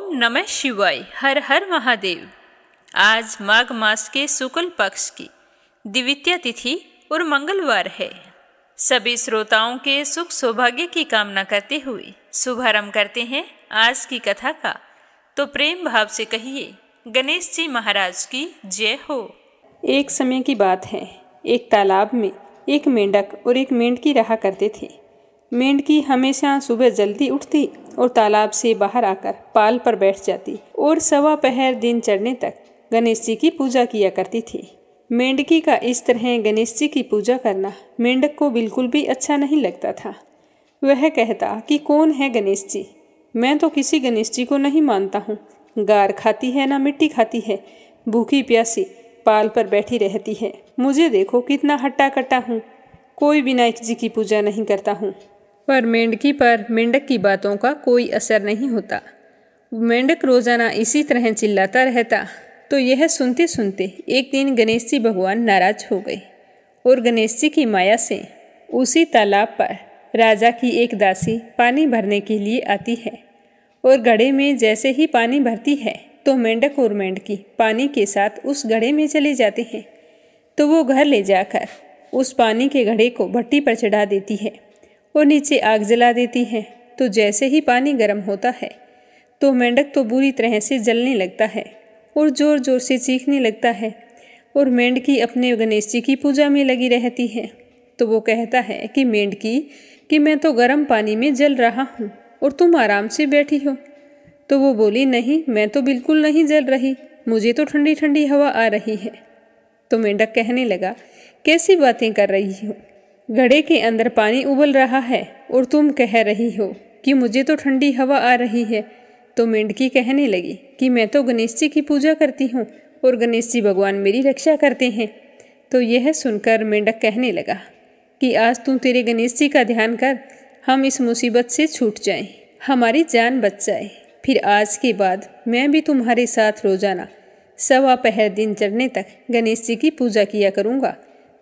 ओम नमः शिवाय। हर हर महादेव। आज माघ मास के शुक्ल पक्ष की द्वितीया तिथि और मंगलवार है। सभी श्रोताओं के सुख सौभाग्य की कामना करते हुए शुभारंभ करते हैं आज की कथा का। तो प्रेम भाव से कहिए, गणेश जी महाराज की जय हो। एक समय की बात है। एक तालाब में एक मेंढक और एक मेंढकी रहा करते थे। मेंढकी हमेशा सुबह जल्दी उठती और तालाब से बाहर आकर पाल पर बैठ जाती और सवा पहर दिन चढ़ने तक गणेश जी की पूजा किया करती थी। मेंढकी का इस तरह गणेश जी की पूजा करना मेंढक को बिल्कुल भी अच्छा नहीं लगता था। वह कहता कि कौन है गणेश जी, मैं तो किसी गणेश जी को नहीं मानता हूँ। गार खाती है ना मिट्टी खाती है, भूखी प्यासी पाल पर बैठी रहती है। मुझे देखो कितना हट्टा कट्टा हूँ, कोई विनायक जी की पूजा नहीं करता हूँ। पर मेंढकी पर मेंढक की बातों का कोई असर नहीं होता। मेंढक रोजाना इसी तरह चिल्लाता रहता। तो यह सुनते सुनते एक दिन गणेश जी भगवान नाराज हो गए और गणेश जी की माया से उसी तालाब पर राजा की एक दासी पानी भरने के लिए आती है और घड़े में जैसे ही पानी भरती है तो मेंढक और मेंढकी पानी के साथ उस घड़े में चले जाते हैं। तो वो घर ले जाकर उस पानी के घड़े को भट्टी पर चढ़ा देती है और नीचे आग जला देती है। तो जैसे ही पानी गर्म होता है तो मेंढक तो बुरी तरह से जलने लगता है और ज़ोर ज़ोर से चीखने लगता है और मेंढकी अपने गणेश जी की पूजा में लगी रहती है। तो वो कहता है कि मेंढकी कि मैं तो गर्म पानी में जल रहा हूँ और तुम आराम से बैठी हो। तो वो बोली, नहीं, मैं तो बिल्कुल नहीं जल रही, मुझे तो ठंडी ठंडी हवा आ रही है। तो मेंढक कहने लगा, कैसी बातें कर रही हो, घड़े के अंदर पानी उबल रहा है और तुम कह रही हो कि मुझे तो ठंडी हवा आ रही है। तो मेंढकी कहने लगी कि मैं तो गणेश जी की पूजा करती हूँ और गणेश जी भगवान मेरी रक्षा करते हैं। तो यह सुनकर मेंढक कहने लगा कि आज तू तेरे गणेश जी का ध्यान कर, हम इस मुसीबत से छूट जाएं, हमारी जान बच जाए। फिर आज के बाद मैं भी तुम्हारे साथ रोजाना सवा पहर दिन चढ़ने तक गणेश जी की पूजा किया करूँगा।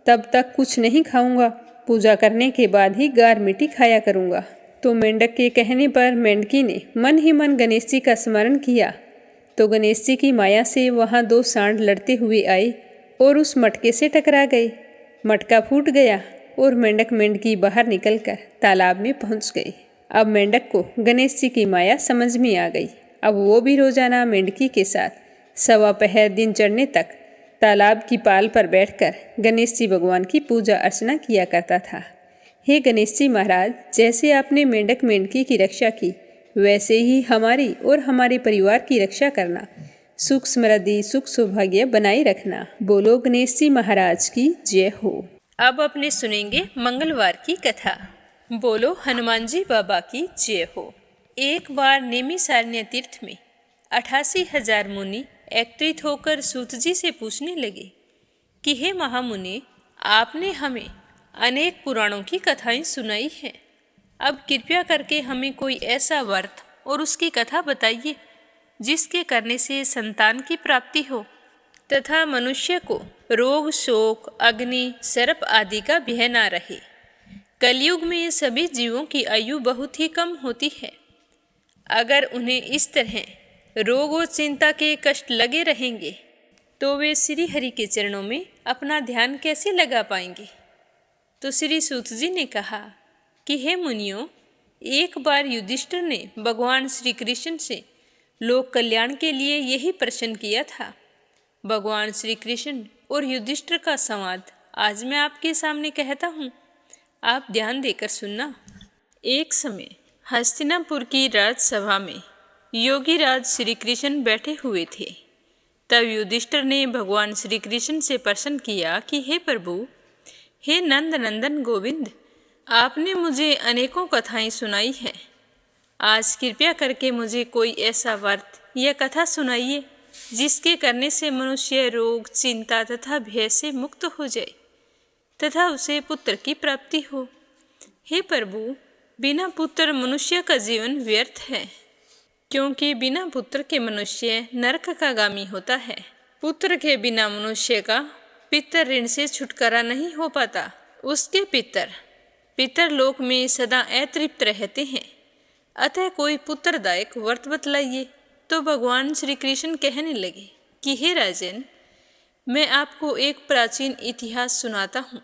तब तक कुछ नहीं खाऊंगा, पूजा करने के बाद ही गार मिट्टी खाया करूँगा। तो मेंढक के कहने पर मेंढकी ने मन ही मन गणेश जी का स्मरण किया। तो गणेश जी की माया से वहाँ दो सांड लड़ते हुए आए और उस मटके से टकरा गए। मटका फूट गया और मेंढक मेंढकी बाहर निकलकर तालाब में पहुँच गई। अब मेंढक को गणेश जी की माया समझ में आ गई। अब वो भी रोजाना मेंढकी के साथ सवा पहर दिन चढ़ने तक तालाब की पाल पर बैठकर गणेश जी भगवान की पूजा अर्चना किया करता था। हे गणेश जी महाराज, जैसे आपने मेंढक मेंढकी की रक्षा की, वैसे ही हमारी और हमारे परिवार की रक्षा करना, सुख समृद्धि सुख सौभाग्य बनाए रखना। बोलो गणेश जी महाराज की जय हो। अब अपने सुनेंगे मंगलवार की कथा। बोलो हनुमान जी बाबा की जय हो। एक बार नेमिषारण्य तीर्थ में 88,000 मुनि एकत्रित होकर सूत जी से पूछने लगे कि हे महामुनि, आपने हमें अनेक पुराणों की कथाएं सुनाई हैं। अब कृपया करके हमें कोई ऐसा व्रत और उसकी कथा बताइए जिसके करने से संतान की प्राप्ति हो तथा मनुष्य को रोग शोक अग्नि सर्प आदि का भय न रहे। कलयुग में सभी जीवों की आयु बहुत ही कम होती है। अगर उन्हें इस तरह रोग और चिंता के कष्ट लगे रहेंगे तो वे श्री हरि के चरणों में अपना ध्यान कैसे लगा पाएंगे। तो श्री सूत जी ने कहा कि हे मुनियों, एक बार युधिष्ठिर ने भगवान श्री कृष्ण से लोक कल्याण के लिए यही प्रश्न किया था। भगवान श्री कृष्ण और युधिष्ठिर का संवाद आज मैं आपके सामने कहता हूँ, आप ध्यान देकर सुनना। एक समय हस्तिनापुर की राजसभा में योगी राज श्री कृष्ण बैठे हुए थे। तब युधिष्ठिर ने भगवान श्री कृष्ण से प्रश्न किया कि हे प्रभु, हे नंद नंदन गोविंद, आपने मुझे अनेकों कथाएं सुनाई हैं। आज कृपया करके मुझे कोई ऐसा व्रत या कथा सुनाइए जिसके करने से मनुष्य रोग चिंता तथा भय से मुक्त हो जाए तथा उसे पुत्र की प्राप्ति हो। हे प्रभु, बिना पुत्र मनुष्य का जीवन व्यर्थ है, क्योंकि बिना पुत्र के मनुष्य नरक का गामी होता है। पुत्र के बिना मनुष्य का पितर ऋण से छुटकारा नहीं हो पाता। उसके पितर लोक में सदा अतृप्त रहते हैं। अतः कोई पुत्रदायक व्रत बतलाइए तो भगवान श्री कृष्ण कहने लगे कि हे राजन, मैं आपको एक प्राचीन इतिहास सुनाता हूँ,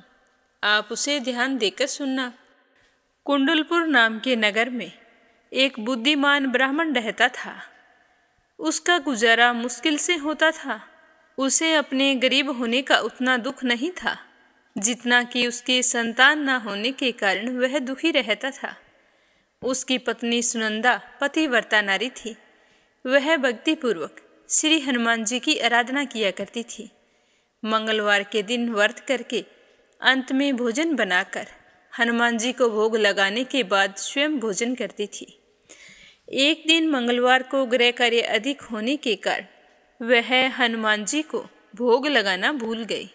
आप उसे ध्यान देकर सुनना। कुंडलपुर नाम के नगर में एक बुद्धिमान ब्राह्मण रहता था। उसका गुजारा मुश्किल से होता था। उसे अपने गरीब होने का उतना दुख नहीं था जितना कि उसके संतान न होने के कारण वह दुखी रहता था। उसकी पत्नी सुनंदा पतिव्रता नारी थी। वह भक्तिपूर्वक श्री हनुमान जी की आराधना किया करती थी। मंगलवार के दिन व्रत करके अंत में भोजन बनाकर हनुमान जी को भोग लगाने के बाद स्वयं भोजन करती थी। एक दिन मंगलवार को गृह कार्य अधिक होने के कारण वह हनुमान जी को भोग लगाना भूल गई,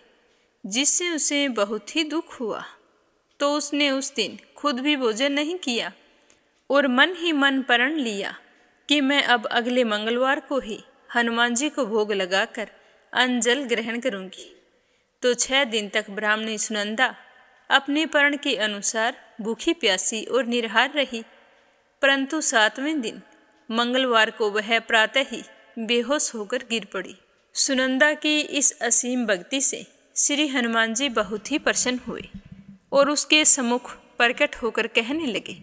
जिससे उसे बहुत ही दुख हुआ। तो उसने उस दिन खुद भी भोजन नहीं किया और मन ही मन प्रण लिया कि मैं अब अगले मंगलवार को ही हनुमान जी को भोग लगाकर अन्न जल ग्रहण करूंगी। तो 6 दिन तक ब्राह्मणी सुनंदा अपने प्रण के अनुसार भूखी प्यासी और निराहार रही, परंतु 7वें दिन मंगलवार को वह प्रातः ही बेहोश होकर गिर पड़ी। सुनंदा की इस असीम भक्ति से श्री हनुमान जी बहुत ही प्रसन्न हुए और उसके सम्मुख प्रकट होकर कहने लगे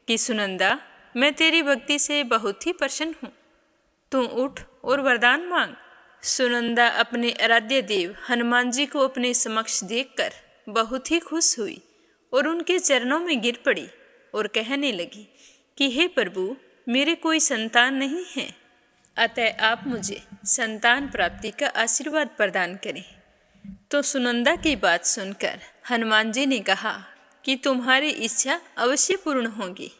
कि सुनंदा, मैं तेरी भक्ति से बहुत ही प्रसन्न हूँ, तू उठ और वरदान मांग। सुनंदा अपने आराध्य देव हनुमान जी को अपने समक्ष देखकर बहुत ही खुश हुई और उनके चरणों में गिर पड़ी और कहने लगी कि हे प्रभु, मेरे कोई संतान नहीं है, अतः आप मुझे संतान प्राप्ति का आशीर्वाद प्रदान करें। तो सुनंदा की बात सुनकर हनुमान जी ने कहा कि तुम्हारी इच्छा अवश्य पूर्ण होगी।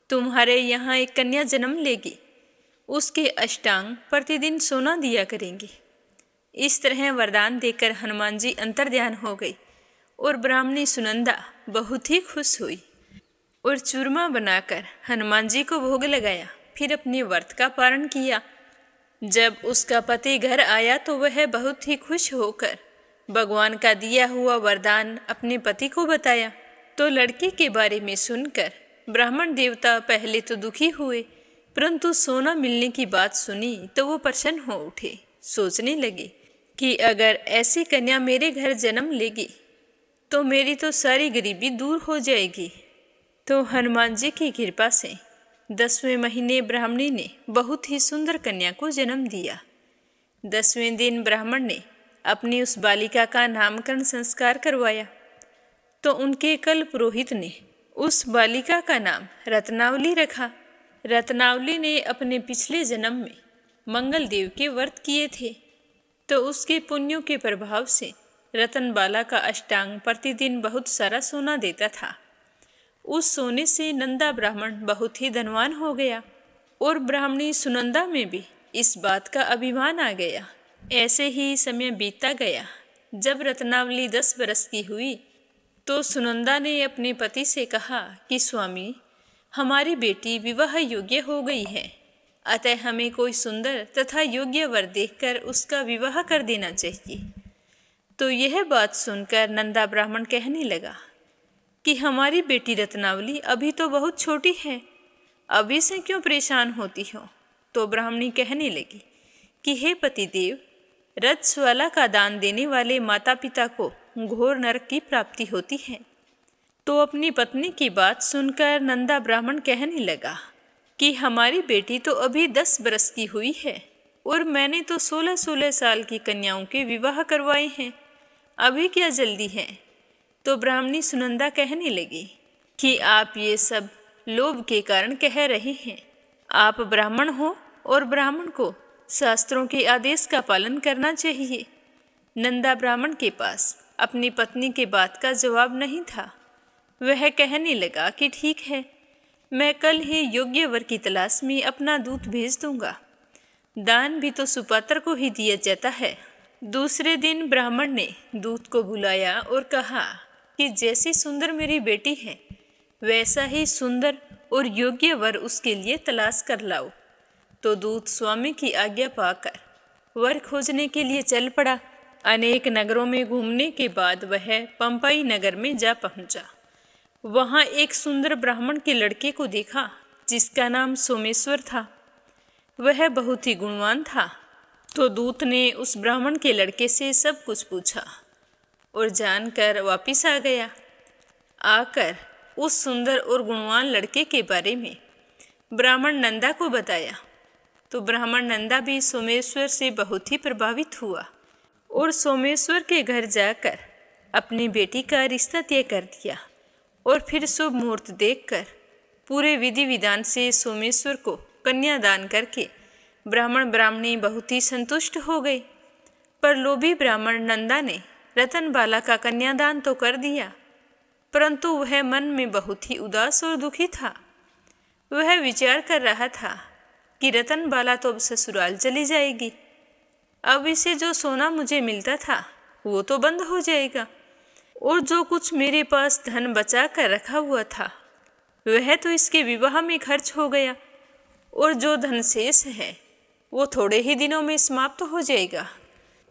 तुम्हारे यहाँ एक कन्या जन्म लेगी, उसके अष्टांग प्रतिदिन सोना दिया करेंगे। इस तरह वरदान देकर हनुमान जी अंतर्ध्यान हो गई और ब्राह्मणी सुनंदा बहुत ही खुश हुई और चूरमा बनाकर हनुमान जी को भोग लगाया। फिर अपने व्रत का पारण किया। जब उसका पति घर आया तो वह बहुत ही खुश होकर भगवान का दिया हुआ वरदान अपने पति को बताया। तो लड़की के बारे में सुनकर ब्राह्मण देवता पहले तो दुखी हुए, परंतु सोना मिलने की बात सुनी तो वो प्रसन्न हो उठे। सोचने लगे कि अगर ऐसी कन्या मेरे घर जन्म लेगी तो मेरी तो सारी गरीबी दूर हो जाएगी। तो हनुमान जी की कृपा से 10वें महीने ब्राह्मणी ने बहुत ही सुंदर कन्या को जन्म दिया। 10वें दिन ब्राह्मण ने अपनी उस बालिका का नामकरण संस्कार करवाया। तो उनके कल पुरोहित ने उस बालिका का नाम रत्नावली रखा। रत्नावली ने अपने पिछले जन्म में मंगल देव के व्रत किए थे, तो उसके पुण्यों के प्रभाव से रतनबाला का अष्टांग प्रतिदिन बहुत सारा सोना देता था। उस सोने से नंदा ब्राह्मण बहुत ही धनवान हो गया और ब्राह्मणी सुनंदा में भी इस बात का अभिमान आ गया। ऐसे ही समय बीतता गया। जब रत्नावली 10 बरस की हुई तो सुनंदा ने अपने पति से कहा कि स्वामी, हमारी बेटी विवाह योग्य हो गई है, अतः हमें कोई सुंदर तथा योग्य वर देखकर उसका विवाह कर देना चाहिए। तो यह बात सुनकर नंदा ब्राह्मण कहने लगा कि हमारी बेटी रत्नावली अभी तो बहुत छोटी है, अभी से क्यों परेशान होती हो। तो ब्राह्मणी कहने लगी कि हे पतिदेव, रजस्वला का दान देने वाले माता पिता को घोर नरक की प्राप्ति होती है। तो अपनी पत्नी की बात सुनकर नंदा ब्राह्मण कहने लगा कि हमारी बेटी तो अभी 10 बरस की हुई है और मैंने तो 16-16 साल की कन्याओं के विवाह करवाए हैं, अभी क्या जल्दी है। तो ब्राह्मणी सुनंदा कहने लगी कि आप ये सब लोभ के कारण कह रहे हैं। आप ब्राह्मण हो और ब्राह्मण को शास्त्रों के आदेश का पालन करना चाहिए। नंदा ब्राह्मण के पास अपनी पत्नी के बात का जवाब नहीं था। वह कहने लगा कि ठीक है, मैं कल ही योग्य वर की तलाश में अपना दूत भेज दूंगा। दान भी तो सुपात्र को ही दिया जाता है। दूसरे दिन ब्राह्मण ने दूत को बुलाया और कहा कि जैसी सुंदर मेरी बेटी है, वैसा ही सुंदर और योग्य वर उसके लिए तलाश कर लाओ। तो दूत स्वामी की आज्ञा पाकर वर खोजने के लिए चल पड़ा। अनेक नगरों में घूमने के बाद वह पंपाई नगर में जा पहुंचा। वहां एक सुंदर ब्राह्मण के लड़के को देखा जिसका नाम सोमेश्वर था। वह बहुत ही गुणवान था। तो दूत ने उस ब्राह्मण के लड़के से सब कुछ पूछा और जानकर वापिस आ गया। आकर उस सुंदर और गुणवान लड़के के बारे में ब्राह्मण नंदा को बताया। तो ब्राह्मण नंदा भी सोमेश्वर से बहुत ही प्रभावित हुआ और सोमेश्वर के घर जाकर अपनी बेटी का रिश्ता तय कर दिया। और फिर शुभ मुहूर्त देखकर पूरे विधि विधान से सोमेश्वर को कन्यादान करके ब्राह्मण ब्राह्मणी बहुत ही संतुष्ट हो गए। पर लोभी ब्राह्मण नंदा ने रतनबाला का कन्यादान तो कर दिया, परंतु वह मन में बहुत ही उदास और दुखी था। वह विचार कर रहा था कि रतनबाला तो अब ससुराल चली जाएगी, अब इसे जो सोना मुझे मिलता था वो तो बंद हो जाएगा, और जो कुछ मेरे पास धन बचा कर रखा हुआ था वह तो इसके विवाह में खर्च हो गया, और जो धन शेष है वो थोड़े ही दिनों में समाप्त हो जाएगा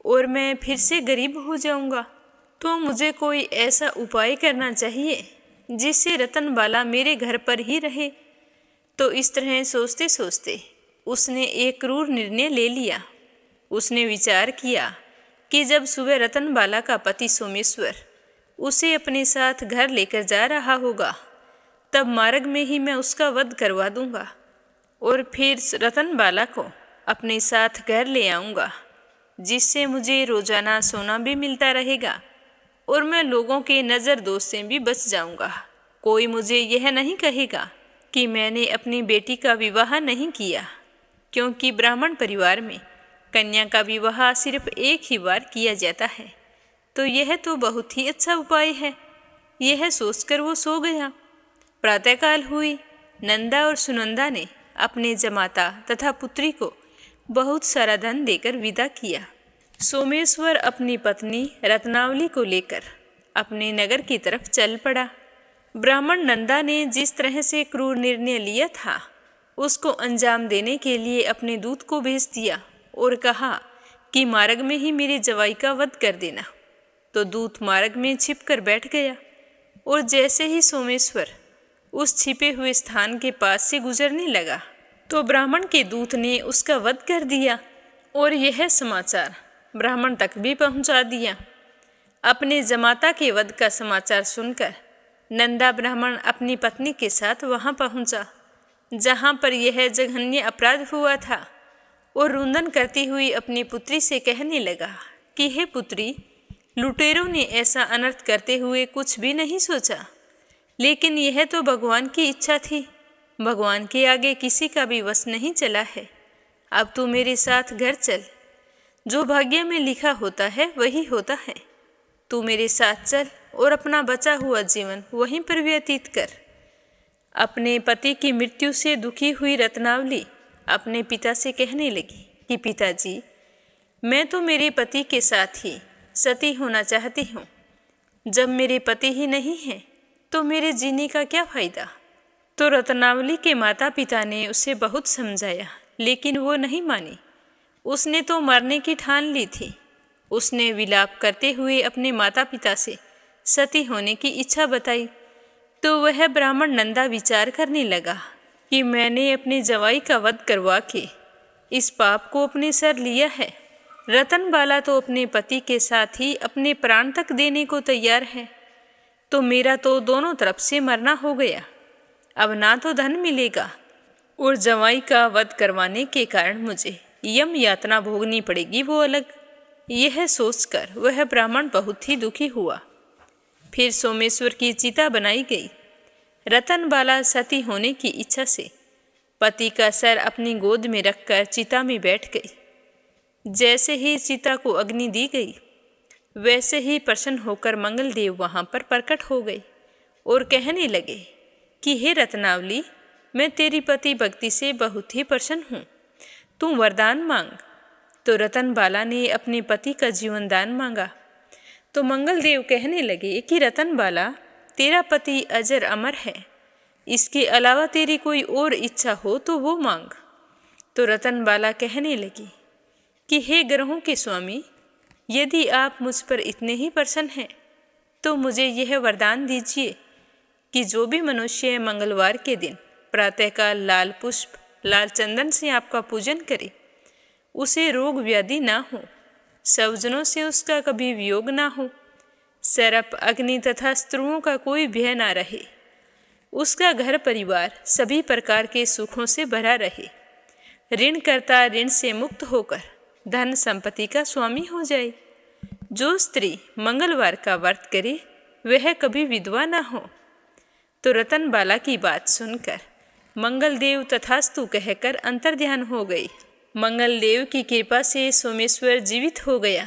और मैं फिर से गरीब हो जाऊंगा। तो मुझे कोई ऐसा उपाय करना चाहिए जिससे रतनबाला मेरे घर पर ही रहे। तो इस तरह सोचते सोचते उसने एक क्रूर निर्णय ले लिया। उसने विचार किया कि जब सुबह रतनबाला का पति सोमेश्वर उसे अपने साथ घर लेकर जा रहा होगा, तब मार्ग में ही मैं उसका वध करवा दूंगा और फिर रतनबाला को अपने साथ घर ले आऊंगा, जिससे मुझे रोजाना सोना भी मिलता रहेगा और मैं लोगों के नज़र दोष से भी बच जाऊंगा। कोई मुझे यह नहीं कहेगा कि मैंने अपनी बेटी का विवाह नहीं किया, क्योंकि ब्राह्मण परिवार में कन्या का विवाह सिर्फ एक ही बार किया जाता है। तो यह तो बहुत ही अच्छा उपाय है। यह सोचकर वो सो गया। प्रातःकाल हुई। नंदा और सुनंदा ने अपने जमाता तथा पुत्री को बहुत सारा धन देकर विदा किया। सोमेश्वर अपनी पत्नी रत्नावली को लेकर अपने नगर की तरफ चल पड़ा। ब्राह्मण नंदा ने जिस तरह से क्रूर निर्णय लिया था उसको अंजाम देने के लिए अपने दूत को भेज दिया और कहा कि मार्ग में ही मेरे जवाई का वध कर देना। तो दूत मार्ग में छिप कर बैठ गया और जैसे ही सोमेश्वर उस छिपे हुए स्थान के पास से गुजरने लगा तो ब्राह्मण के दूत ने उसका वध कर दिया और यह समाचार ब्राह्मण तक भी पहुंचा दिया। अपने जमाता के वध का समाचार सुनकर नंदा ब्राह्मण अपनी पत्नी के साथ वहां पहुंचा जहां पर यह जघन्य अपराध हुआ था और रुंदन करती हुई अपनी पुत्री से कहने लगा कि हे पुत्री, लुटेरों ने ऐसा अनर्थ करते हुए कुछ भी नहीं सोचा, लेकिन यह तो भगवान की इच्छा थी। भगवान के आगे किसी का भी वश नहीं चला है। अब तू मेरे साथ घर चल। जो भाग्य में लिखा होता है वही होता है। तू मेरे साथ चल और अपना बचा हुआ जीवन वहीं पर व्यतीत कर। अपने पति की मृत्यु से दुखी हुई रत्नावली अपने पिता से कहने लगी कि पिताजी, मैं तो मेरे पति के साथ ही सती होना चाहती हूँ। जब मेरे पति ही नहीं हैं तो मेरे जीने का क्या फायदा। तो रत्नावली के माता पिता ने उसे बहुत समझाया, लेकिन वो नहीं मानी। उसने तो मरने की ठान ली थी। उसने विलाप करते हुए अपने माता पिता से सती होने की इच्छा बताई। तो वह ब्राह्मण नंदा विचार करने लगा कि मैंने अपने जवाई का वध करवा के इस पाप को अपने सर लिया है। रतनबाला तो अपने पति के साथ ही अपने प्राण तक देने को तैयार है, तो मेरा तो दोनों तरफ से मरना हो गया। अब ना तो धन मिलेगा और जवाई का वध करवाने के कारण मुझे यम यातना भोगनी पड़ेगी, वो अलग। यह सोचकर वह ब्राह्मण बहुत ही दुखी हुआ। फिर सोमेश्वर की चिता बनाई गई। रतनबाला सती होने की इच्छा से पति का सर अपनी गोद में रखकर चिता में बैठ गई। जैसे ही चिता को अग्नि दी गई, वैसे ही प्रसन्न होकर मंगलदेव वहां पर प्रकट हो गए और कहने लगे कि हे रत्नावली, मैं तेरी पति भक्ति से बहुत ही प्रसन्न हूँ, तू वरदान मांग। तो रतनबाला ने अपने पति का जीवन दान मांगा। तो मंगलदेव कहने लगे कि रतनबाला, तेरा पति अजर अमर है, इसके अलावा तेरी कोई और इच्छा हो तो वो मांग। तो रतनबाला कहने लगी कि हे ग्रहों के स्वामी, यदि आप मुझ पर इतने ही प्रसन्न हैं तो मुझे यह वरदान दीजिए कि जो भी मनुष्य मंगलवार के दिन प्रातःकाल लाल पुष्प लाल चंदन से आपका पूजन करे, उसे रोग व्याधि ना हो, स्वजनों से उसका कभी वियोग ना हो, सर्प अग्नि तथा स्त्रुओं का कोई भय ना रहे, उसका घर परिवार सभी प्रकार के सुखों से भरा रहे, ऋणकर्ता ऋण से मुक्त होकर धन संपत्ति का स्वामी हो जाए। जो स्त्री मंगलवार का व्रत करे वह कभी विधवा ना हो। तो रतनबाला की बात सुनकर मंगलदेव तथास्तु कहकर अंतर्ध्यान हो गई। मंगलदेव की कृपा से सोमेश्वर जीवित हो गया।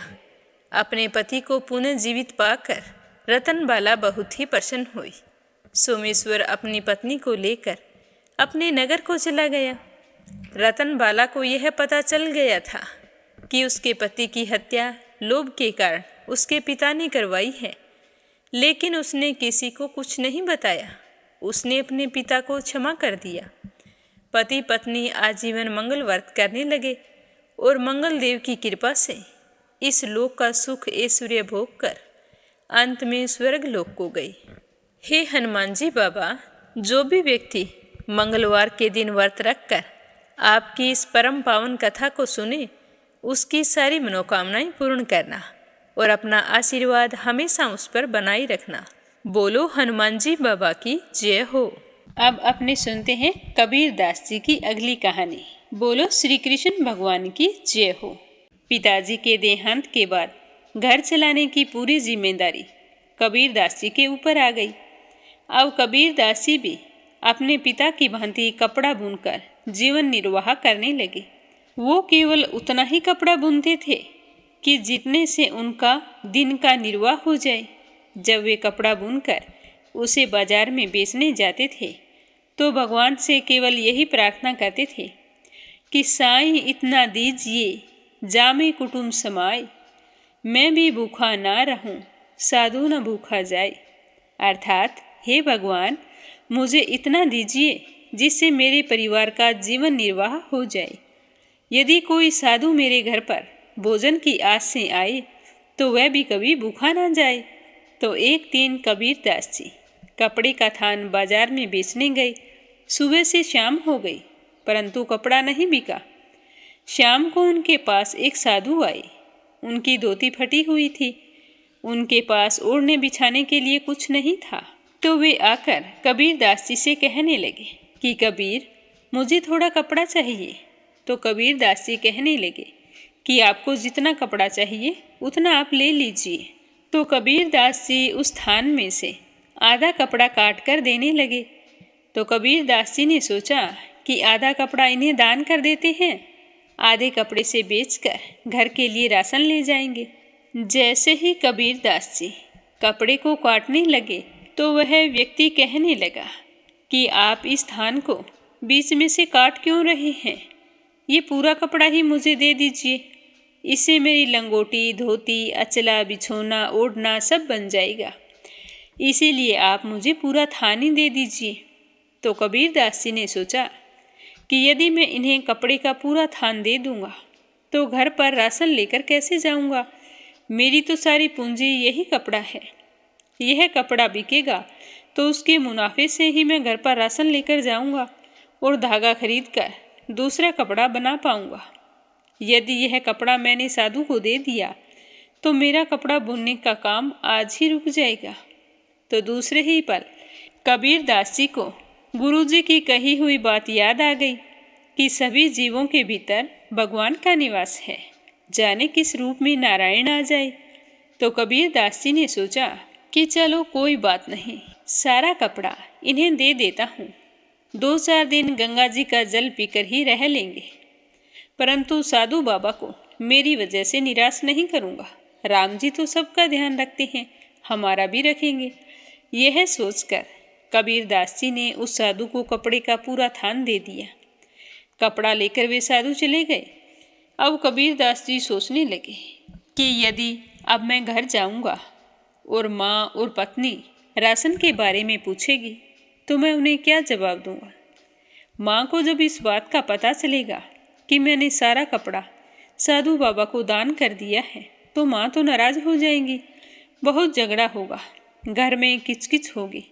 अपने पति को पुनः जीवित पाकर रतनबाला बहुत ही प्रसन्न हुई। सोमेश्वर अपनी पत्नी को लेकर अपने नगर को चला गया। रतनबाला को यह पता चल गया था कि उसके पति की हत्या लोभ के कारण उसके पिता ने करवाई है, लेकिन उसने किसी को कुछ नहीं बताया। उसने अपने पिता को क्षमा कर दिया। पति पत्नी आजीवन मंगल व्रत करने लगे और मंगलदेव की कृपा से इस लोक का सुख ऐश्वर्य भोग कर अंत में स्वर्ग लोक को गई। हे हनुमान जी बाबा, जो भी व्यक्ति मंगलवार के दिन व्रत रखकर आपकी इस परम पावन कथा को सुने, उसकी सारी मनोकामनाएं पूर्ण करना और अपना आशीर्वाद हमेशा उस पर बनाए रखना। बोलो हनुमान जी बाबा की जय हो। अब अपने सुनते हैं कबीर दास जी की अगली कहानी। बोलो श्री कृष्ण भगवान की जय हो। पिताजी के देहांत के बाद घर चलाने की पूरी जिम्मेदारी कबीर दास जी के ऊपर आ गई। अब कबीर दास जी भी अपने पिता की भांति कपड़ा बुनकर जीवन निर्वाह करने लगे। वो केवल उतना ही कपड़ा बुनते थे कि जितने से उनका दिन का निर्वाह हो जाए। जब वे कपड़ा बुनकर उसे बाजार में बेचने जाते थे तो भगवान से केवल यही प्रार्थना करते थे कि साईं इतना दीजिए जामे कुटुंब समाए, मैं भी भूखा ना रहूं साधु न भूखा जाए। अर्थात हे भगवान, मुझे इतना दीजिए जिससे मेरे परिवार का जीवन निर्वाह हो जाए। यदि कोई साधु मेरे घर पर भोजन की आस से आए तो वह भी कभी भूखा ना जाए। तो एक दिन कबीर दास जी कपड़े का थान बाजार में बेचने गए। सुबह से शाम हो गई परंतु कपड़ा नहीं बिका। शाम को उनके पास एक साधु आए। उनकी धोती फटी हुई थी, उनके पास ओढ़ने बिछाने के लिए कुछ नहीं था। तो वे आकर कबीर दास जी से कहने लगे कि कबीर, मुझे थोड़ा कपड़ा चाहिए। तो कबीर दास जी कहने लगे कि आपको जितना कपड़ा चाहिए उतना आप ले लीजिए। तो कबीर दास जी उस थान में से आधा कपड़ा काट कर देने लगे। तो कबीर दास जी ने सोचा कि आधा कपड़ा इन्हें दान कर देते हैं, आधे कपड़े से बेचकर घर के लिए राशन ले जाएंगे। जैसे ही कबीर दास जी कपड़े को काटने लगे तो वह व्यक्ति कहने लगा कि आप इस थान को बीच में से काट क्यों रहे हैं? ये पूरा कपड़ा ही मुझे दे दीजिए, इससे मेरी लंगोटी, धोती, अचला, बिछोना, ओढ़ना सब बन जाएगा। इसीलिए आप मुझे पूरा थान ही दे दीजिए। तो कबीर दास जी ने सोचा कि यदि मैं इन्हें कपड़े का पूरा थान दे दूंगा तो घर पर राशन लेकर कैसे जाऊंगा? मेरी तो सारी पूंजी यही कपड़ा है। यह कपड़ा बिकेगा तो उसके मुनाफे से ही मैं घर पर राशन लेकर जाऊंगा और धागा खरीद कर दूसरा कपड़ा बना पाऊंगा। यदि यह कपड़ा मैंने साधु को दे दिया तो मेरा कपड़ा बुनने का काम आज ही रुक जाएगा। तो दूसरे ही पल कबीर दास जी को गुरुजी की कही हुई बात याद आ गई कि सभी जीवों के भीतर भगवान का निवास है, जाने किस रूप में नारायण आ जाए। तो कबीर दास जी ने सोचा कि चलो कोई बात नहीं, सारा कपड़ा इन्हें दे देता हूँ। 2-4 दिन गंगा जी का जल पीकर ही रह लेंगे, परंतु साधु बाबा को मेरी वजह से निराश नहीं करूँगा। राम जी तो सबका ध्यान रखते हैं, हमारा भी रखेंगे। यह सोचकर कबीर दास जी ने उस साधु को कपड़े का पूरा थान दे दिया। कपड़ा लेकर वे साधु चले गए। अब कबीर दास जी सोचने लगे कि यदि अब मैं घर जाऊंगा और माँ और पत्नी राशन के बारे में पूछेगी तो मैं उन्हें क्या जवाब दूंगा? माँ को जब इस बात का पता चलेगा कि मैंने सारा कपड़ा साधु बाबा को दान कर दिया है तो माँ तो नाराज हो जाएंगी, बहुत झगड़ा होगा, घर में किचकिच होगी।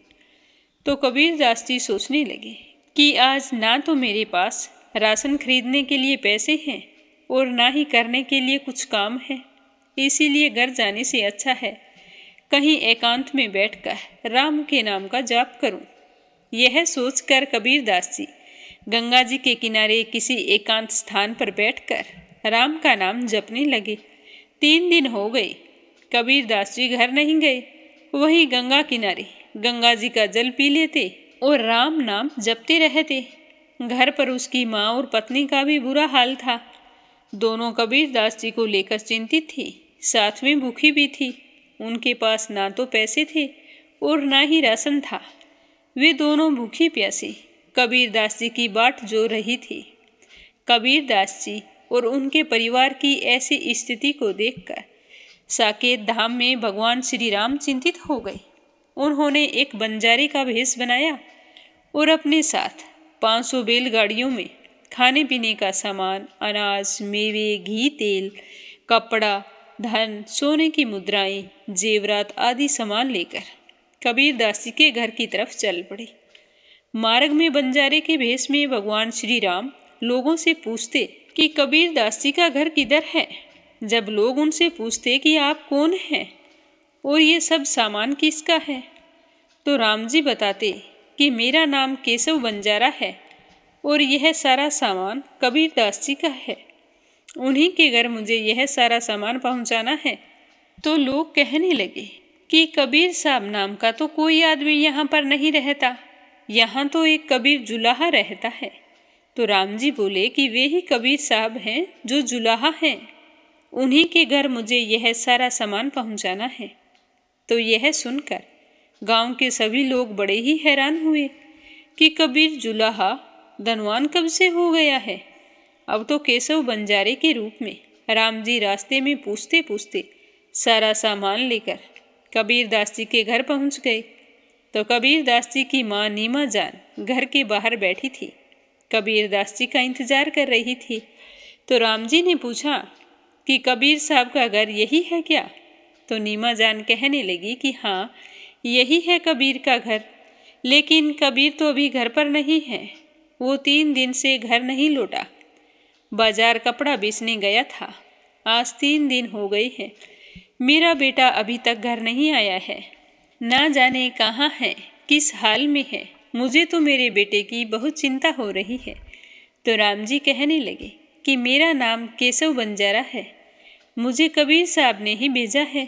तो कबीर दास जी सोचने लगे कि आज ना तो मेरे पास राशन खरीदने के लिए पैसे हैं और ना ही करने के लिए कुछ काम है। इसीलिए घर जाने से अच्छा है कहीं एकांत में बैठकर राम के नाम का जाप करूं। यह सोचकर कबीरदास जी गंगा जी के किनारे किसी एकांत स्थान पर बैठकर राम का नाम जपने लगे। 3 दिन हो गए, कबीरदास जी घर नहीं गए। वहीं गंगा किनारे गंगा जी का जल पी लेते और राम नाम जपते रहते। घर पर उसकी माँ और पत्नी का भी बुरा हाल था। दोनों कबीरदास जी को लेकर चिंतित थी, साथ में भूखी भी थी। उनके पास ना तो पैसे थे और ना ही राशन था। वे दोनों भूखी प्यासी कबीरदास जी की बाट जोह रही थी। कबीरदास जी और उनके परिवार की ऐसी स्थिति को देखकर साकेत धाम में भगवान श्री राम चिंतित हो गए। उन्होंने एक बंजारे का भेष बनाया और अपने साथ 500 बैलगाड़ियों में खाने पीने का सामान, अनाज, मेवे, घी, तेल, कपड़ा, धन, सोने की मुद्राएं, जेवरात आदि सामान लेकर कबीरदास जी के घर की तरफ चल पड़े। मार्ग में बंजारे के भेष में भगवान श्री राम लोगों से पूछते कि कबीरदास जी का घर किधर है। जब लोग उनसे पूछते कि आप कौन हैं और ये सब सामान किसका है, तो राम जी बताते कि मेरा नाम केशव बंजारा है और यह सारा सामान कबीरदास जी का है। उन्हीं के घर मुझे यह सारा सामान पहुंचाना है। तो लोग कहने लगे कि कबीर साहब नाम का तो कोई आदमी यहाँ पर नहीं रहता, यहाँ तो एक कबीर जुलाहा रहता है। तो राम जी बोले कि वे ही कबीर साहब हैं जो जुलाहा हैं, उन्हीं के घर मुझे यह सारा सामान पहुंचाना है। तो यह सुनकर गांव के सभी लोग बड़े ही हैरान हुए कि कबीर जुलाहा धनवान कब से हो गया है। अब तो केशव बंजारे के रूप में राम जी रास्ते में पूछते पूछते सारा सामान लेकर कबीरदास जी के घर पहुंच गए। तो कबीरदास जी की माँ नीमा जान घर के बाहर बैठी थी, कबीरदास जी का इंतजार कर रही थी। तो राम जी ने पूछा कि कबीर साहब का घर यही है क्या। तो नीमा जान कहने लगी कि हाँ, यही है कबीर का घर, लेकिन कबीर तो अभी घर पर नहीं है। वो 3 दिन से घर नहीं लौटा, बाजार कपड़ा बेचने गया था। आज 3 दिन हो गए हैं, मेरा बेटा अभी तक घर नहीं आया है। ना जाने कहाँ है, किस हाल में है। मुझे तो मेरे बेटे की बहुत चिंता हो रही है। तो राम जी कहने लगे कि मेरा नाम केशव बंजारा है, मुझे कबीर साहब ने ही भेजा है।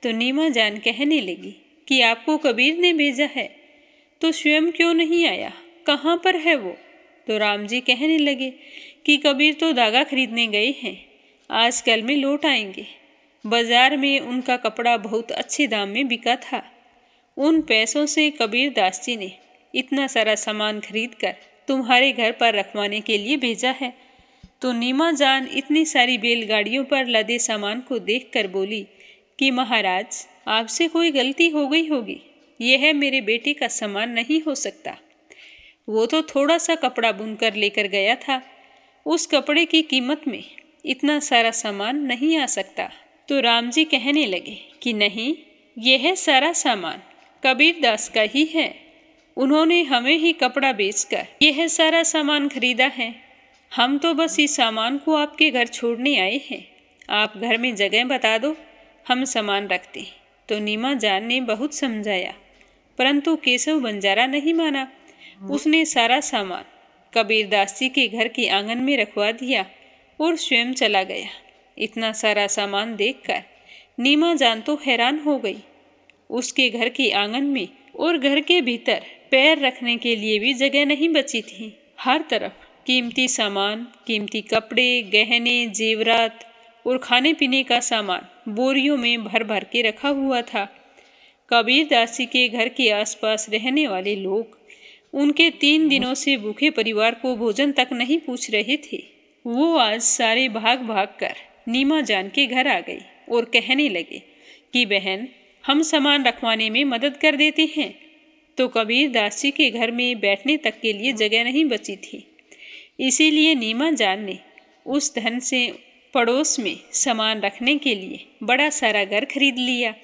तो नीमा जान कहने लगी कि आपको कबीर ने भेजा है, तो स्वयं क्यों नहीं आया, कहाँ पर है वो। तो राम जी कहने लगे कि कबीर तो धागा खरीदने गए हैं, आजकल में लौट आएंगे। बाजार में उनका कपड़ा बहुत अच्छे दाम में बिका था। उन पैसों से कबीरदास जी ने इतना सारा सामान खरीद कर तुम्हारे घर पर रखवाने के लिए भेजा है। तो नीमा जान इतनी सारी बैलगाड़ियों पर लदे सामान को देखकर बोली कि महाराज, आपसे कोई गलती हो गई होगी, यह मेरे बेटे का सामान नहीं हो सकता। वो तो थोड़ा सा कपड़ा बुनकर लेकर गया था, उस कपड़े की कीमत में इतना सारा सामान नहीं आ सकता। तो राम जी कहने लगे कि नहीं, यह सारा सामान कबीरदास का ही है, उन्होंने हमें ही कपड़ा बेचकर यह सारा सामान खरीदा है। हम तो बस इस सामान को आपके घर छोड़ने आए हैं, आप घर में जगह बता दो, हम सामान रखते। तो नीमा जान ने बहुत समझाया, परंतु केशव बंजारा नहीं माना। उसने सारा सामान कबीरदास जी के घर के आंगन में रखवा दिया और स्वयं चला गया। इतना सारा सामान देखकर नीमा जान तो हैरान हो गई। उसके घर के आंगन में और घर के भीतर पैर रखने के लिए भी जगह नहीं बची थी। हर तरफ कीमती सामान, कीमती कपड़े, गहने, जेवरात और खाने पीने का सामान बोरियों में भर भर के रखा हुआ था। कबीरदास जी के घर के आसपास रहने वाले लोग उनके 3 दिनों से भूखे परिवार को भोजन तक नहीं पूछ रहे थे। वो आज सारे भाग भाग कर नीमा जान के घर आ गई और कहने लगे कि बहन, हम सामान रखवाने में मदद कर देते हैं। तो कबीरदास जी के घर में बैठने तक के लिए जगह नहीं बची थी, इसीलिए नीमा जान ने उस धन से पड़ोस में सामान रखने के लिए बड़ा सारा घर खरीद लिया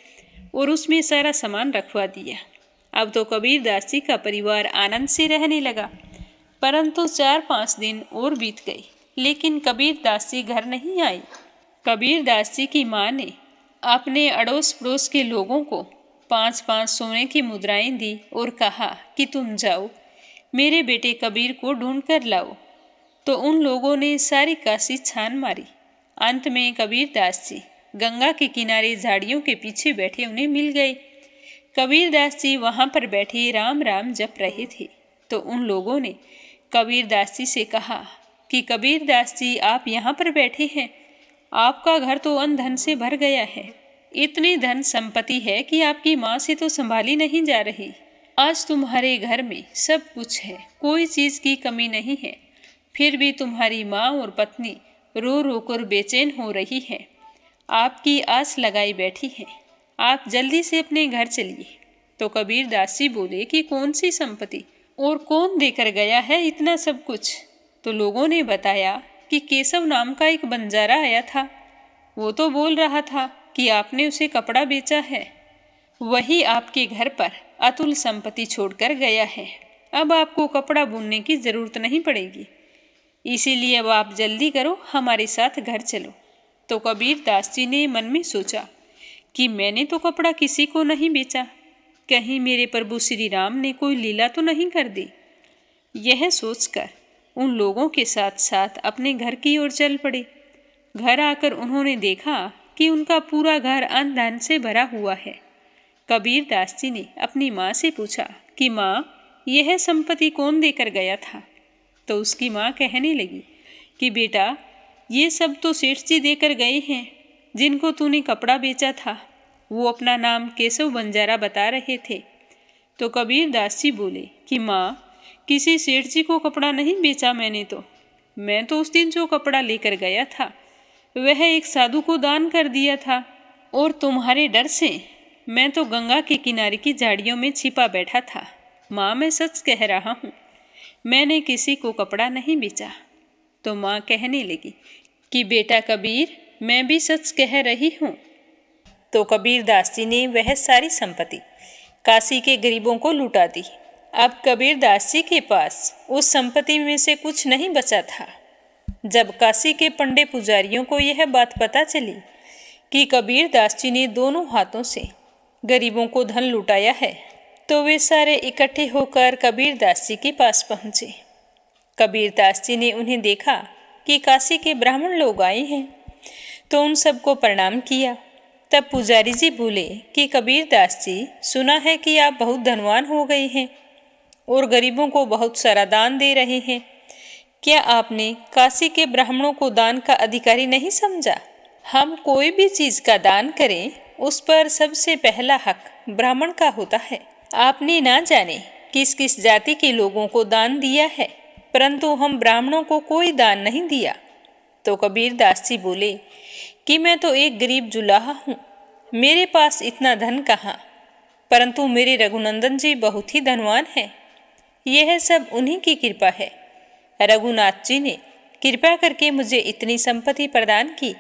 और उसमें सारा सामान रखवा दिया। अब तो कबीरदास जी का परिवार आनंद से रहने लगा। परंतु 4-5 दिन और बीत गए, लेकिन कबीर दास जी घर नहीं आई। कबीर दास जी की माँ ने अपने अड़ोस पड़ोस के लोगों को 5-5 सोने की मुद्राएं दी और कहा कि तुम जाओ मेरे बेटे कबीर को ढूंढ कर लाओ। तो उन लोगों ने सारी काशी छान मारी। अंत में कबीर दास जी गंगा के किनारे झाड़ियों के पीछे बैठे उन्हें मिल गए। कबीर दास जी वहां पर बैठे राम राम जप रहे थे। तो उन लोगों ने कबीर दास जी से कहा कि कबीर दास जी आप यहाँ पर बैठे हैं, आपका घर तो अन्न धन से भर गया है। इतनी धन संपत्ति है कि आपकी माँ से तो संभाली नहीं जा रही। आज तुम्हारे घर में सब कुछ है, कोई चीज की कमी नहीं है, फिर भी तुम्हारी माँ और पत्नी रो रो कर बेचैन हो रही है, आपकी आस लगाई बैठी है, आप जल्दी से अपने घर चलिए। तो कबीर दास जी बोले कि कौन सी संपत्ति और कौन देकर गया है इतना सब कुछ। तो लोगों ने बताया कि केशव नाम का एक बंजारा आया था, वो तो बोल रहा था कि आपने उसे कपड़ा बेचा है, वही आपके घर पर अतुल संपत्ति छोड़कर गया है। अब आपको कपड़ा बुनने की जरूरत नहीं पड़ेगी, इसीलिए अब आप जल्दी करो, हमारे साथ घर चलो। तो कबीर दास जी ने मन में सोचा कि मैंने तो कपड़ा किसी को नहीं बेचा, कहीं मेरे प्रभु श्री राम ने कोई लीला तो नहीं कर दी। यह सोचकर उन लोगों के साथ साथ अपने घर की ओर चल पड़े। घर आकर उन्होंने देखा कि उनका पूरा घर अन्न धन से भरा हुआ है। कबीर दास जी ने अपनी माँ से पूछा कि माँ, यह संपत्ति कौन देकर गया था। तो उसकी माँ कहने लगी कि बेटा, ये सब तो सेठ जी देकर गए हैं, जिनको तूने कपड़ा बेचा था। वो अपना नाम केशव बंजारा बता रहे थे। तो कबीर दास जी बोले कि माँ, किसी सेठ जी को कपड़ा नहीं बेचा मैंने तो। मैं तो उस दिन जो कपड़ा लेकर गया था वह एक साधु को दान कर दिया था, और तुम्हारे डर से मैं तो गंगा के किनारे की झाड़ियों में छिपा बैठा था। माँ, मैं सच कह रहा हूँ, मैंने किसी को कपड़ा नहीं बेचा। तो माँ कहने लगी कि बेटा कबीर, मैं भी सच कह रही हूँ। तो कबीर दास जी ने वह सारी संपत्ति काशी के गरीबों को लुटा दी। अब कबीर दास जी के पास उस संपत्ति में से कुछ नहीं बचा था। जब काशी के पंडे पुजारियों को यह बात पता चली कि कबीर दास जी ने दोनों हाथों से गरीबों को धन लुटाया है, तो वे सारे इकट्ठे होकर कबीर दास जी के पास पहुँचे। कबीर दास जी ने उन्हें देखा कि काशी के ब्राह्मण लोग आए हैं, तो उन सबको प्रणाम किया। तब पुजारी जी बोले कि कबीर दास जी, सुना है कि आप बहुत धनवान हो गए हैं और गरीबों को बहुत सारा दान दे रहे हैं। क्या आपने काशी के ब्राह्मणों को दान का अधिकारी नहीं समझा? हम कोई भी चीज का दान करें, उस पर सबसे पहला हक ब्राह्मण का होता है। आपने ना जाने किस किस जाति के लोगों को दान दिया है, परंतु हम ब्राह्मणों को कोई दान नहीं दिया। तो कबीर दास जी बोले कि मैं तो एक गरीब जुलाहा हूँ, मेरे पास इतना धन कहाँ, परंतु मेरे रघुनंदन जी बहुत ही धनवान हैं। यह सब उन्हीं की कृपा है। रघुनाथ जी ने कृपा करके मुझे इतनी संपत्ति प्रदान की,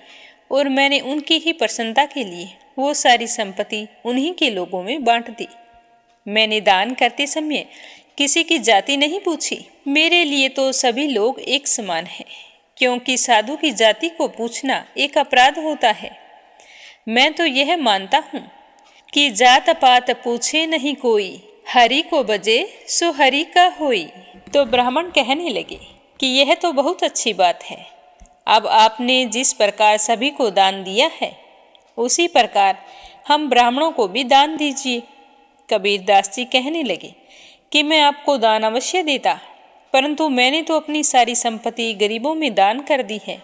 और मैंने उनकी ही प्रसन्नता के लिए वो सारी संपत्ति उन्हीं के लोगों में बांट दी। मैंने दान करते समय किसी की जाति नहीं पूछी। मेरे लिए तो सभी लोग एक समान हैं, क्योंकि साधु की जाति को पूछना एक अपराध होता है। मैं तो यह मानता हूँ कि जात पात पूछे नहीं कोई, हरि को बजे सो हरि का होई। तो ब्राह्मण कहने लगे कि यह तो बहुत अच्छी बात है। अब आपने जिस प्रकार सभी को दान दिया है, उसी प्रकार हम ब्राह्मणों को भी दान दीजिए। कबीर दास जी कहने लगे कि मैं आपको दान अवश्य देता, परंतु मैंने तो अपनी सारी संपत्ति गरीबों में दान कर दी है।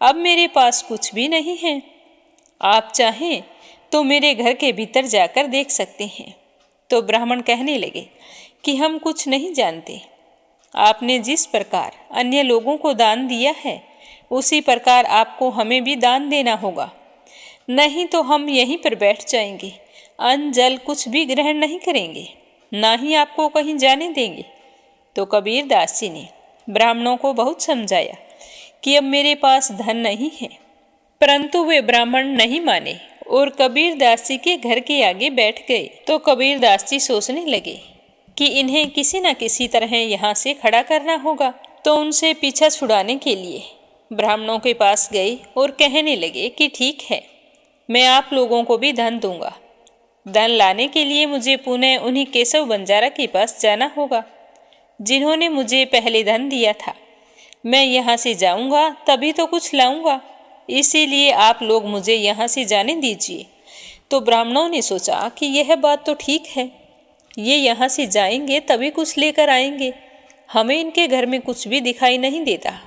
अब मेरे पास कुछ भी नहीं है। आप चाहें तो मेरे घर के भीतर जाकर देख सकते हैं। तो ब्राह्मण कहने लगे कि हम कुछ नहीं जानते। आपने जिस प्रकार अन्य लोगों को दान दिया है, उसी प्रकार आपको हमें भी दान देना होगा, नहीं तो हम यहीं पर बैठ जाएंगे, अन्न जल कुछ भी ग्रहण नहीं करेंगे, ना ही आपको कहीं जाने देंगे। तो कबीर दास जी ने ब्राह्मणों को बहुत समझाया कि अब मेरे पास धन नहीं है, परंतु वे ब्राह्मण नहीं माने और कबीर दास जी के घर के आगे बैठ गए। तो कबीर दास जी सोचने लगे कि इन्हें किसी न किसी तरह यहाँ से खड़ा करना होगा। तो उनसे पीछा छुड़ाने के लिए ब्राह्मणों के पास गए और कहने लगे कि ठीक है, मैं आप लोगों को भी धन दूंगा। धन लाने के लिए मुझे पुनः उन्हीं केशव बंजारा के पास जाना होगा जिन्होंने मुझे पहले धन दिया था। मैं यहाँ से जाऊंगा तभी तो कुछ लाऊंगा, इसीलिए आप लोग मुझे यहाँ से जाने दीजिए। तो ब्राह्मणों ने सोचा कि यह बात तो ठीक है, ये यहाँ से जाएंगे तभी कुछ लेकर आएंगे, हमें इनके घर में कुछ भी दिखाई नहीं देता,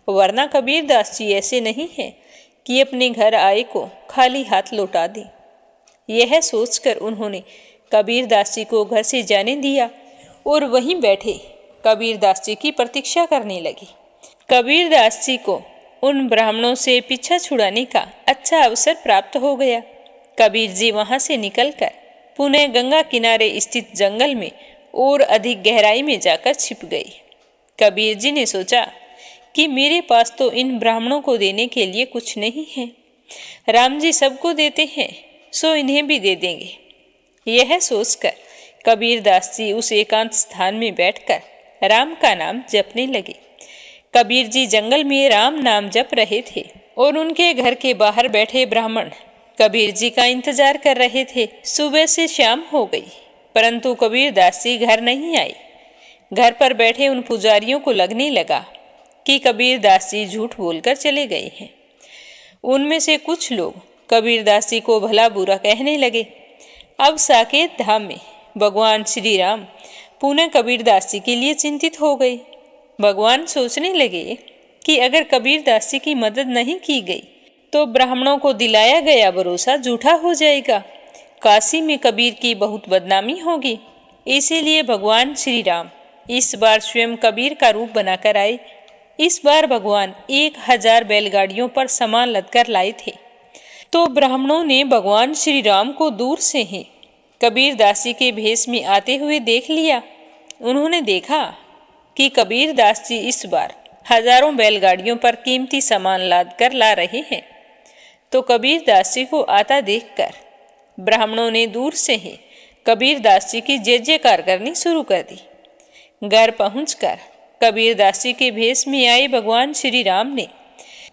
वरना कबीर दास जी ऐसे नहीं है कि अपने घर आए को खाली हाथ लौटा दें। यह सोचकर उन्होंने कबीर दास जी को घर से जाने दिया और वहीं बैठे कबीर दास जी की प्रतीक्षा करने लगे। कबीर दास जी को उन ब्राह्मणों से पीछा छुड़ाने का अच्छा अवसर प्राप्त हो गया। कबीर जी वहां से निकलकर पुनः गंगा किनारे स्थित जंगल में और अधिक गहराई में जाकर छिप गई। कबीर जी ने सोचा कि मेरे पास तो इन ब्राह्मणों को देने के लिए कुछ नहीं है, राम जी सबको देते हैं सो इन्हें भी दे देंगे। यह सोचकर कबीर दास जी उस एकांत स्थान में बैठकर राम का नाम जपने लगे। कबीर जी जंगल में राम नाम जप रहे थे और उनके घर के बाहर बैठे ब्राह्मण कबीर जी का इंतजार कर रहे थे। सुबह से शाम हो गई परंतु कबीर दास जी घर नहीं आए। घर पर बैठे उन पुजारियों को लगने लगा कि कबीर दास जी झूठ बोलकर चले गए हैं। उनमें से कुछ लोग कबीर दास जी को भला बुरा कहने लगे। अब साकेत धाम में भगवान श्री राम पुनः कबीर दास जी के लिए चिंतित हो गए। भगवान सोचने लगे कि अगर कबीर दास जी की मदद नहीं की गई तो ब्राह्मणों को दिलाया गया भरोसा झूठा हो जाएगा, काशी में कबीर की बहुत बदनामी होगी। इसीलिए भगवान श्री राम इस बार स्वयं कबीर का रूप बनाकर आए। इस बार भगवान 1000 बैलगाड़ियों पर सामान लदकर लाए थे। तो ब्राह्मणों ने भगवान श्री राम को दूर से ही कबीर दास जी के भेष में आते हुए देख लिया। उन्होंने देखा कि कबीर दास जी इस बार हजारों बैलगाड़ियों पर कीमती सामान लाद कर ला रहे हैं। तो कबीर दास जी को आता देखकर ब्राह्मणों ने दूर से ही कबीर दास जी की जय जयकार करनी शुरू कर दी। घर पहुंचकर कबीर दास जी के भेष में आए भगवान श्री राम ने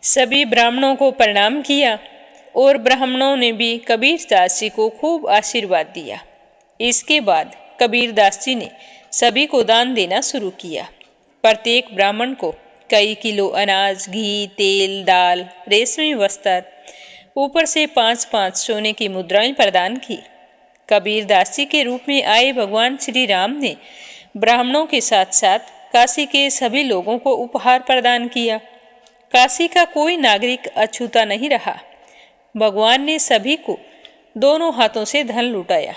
सभी ब्राह्मणों को प्रणाम किया और ब्राह्मणों ने भी कबीर दास जी को खूब आशीर्वाद दिया। इसके बाद कबीर दास जी ने सभी को दान देना शुरू किया। प्रत्येक ब्राह्मण को कई किलो अनाज, घी, तेल, दाल, रेशमी वस्त्र, ऊपर से 5-5 सोने की मुद्राएं प्रदान की। कबीर दास जी के रूप में आए भगवान श्री राम ने ब्राह्मणों के साथ साथ काशी के सभी लोगों को उपहार प्रदान किया। काशी का कोई नागरिक अछूता नहीं रहा। भगवान ने सभी को दोनों हाथों से धन लुटाया।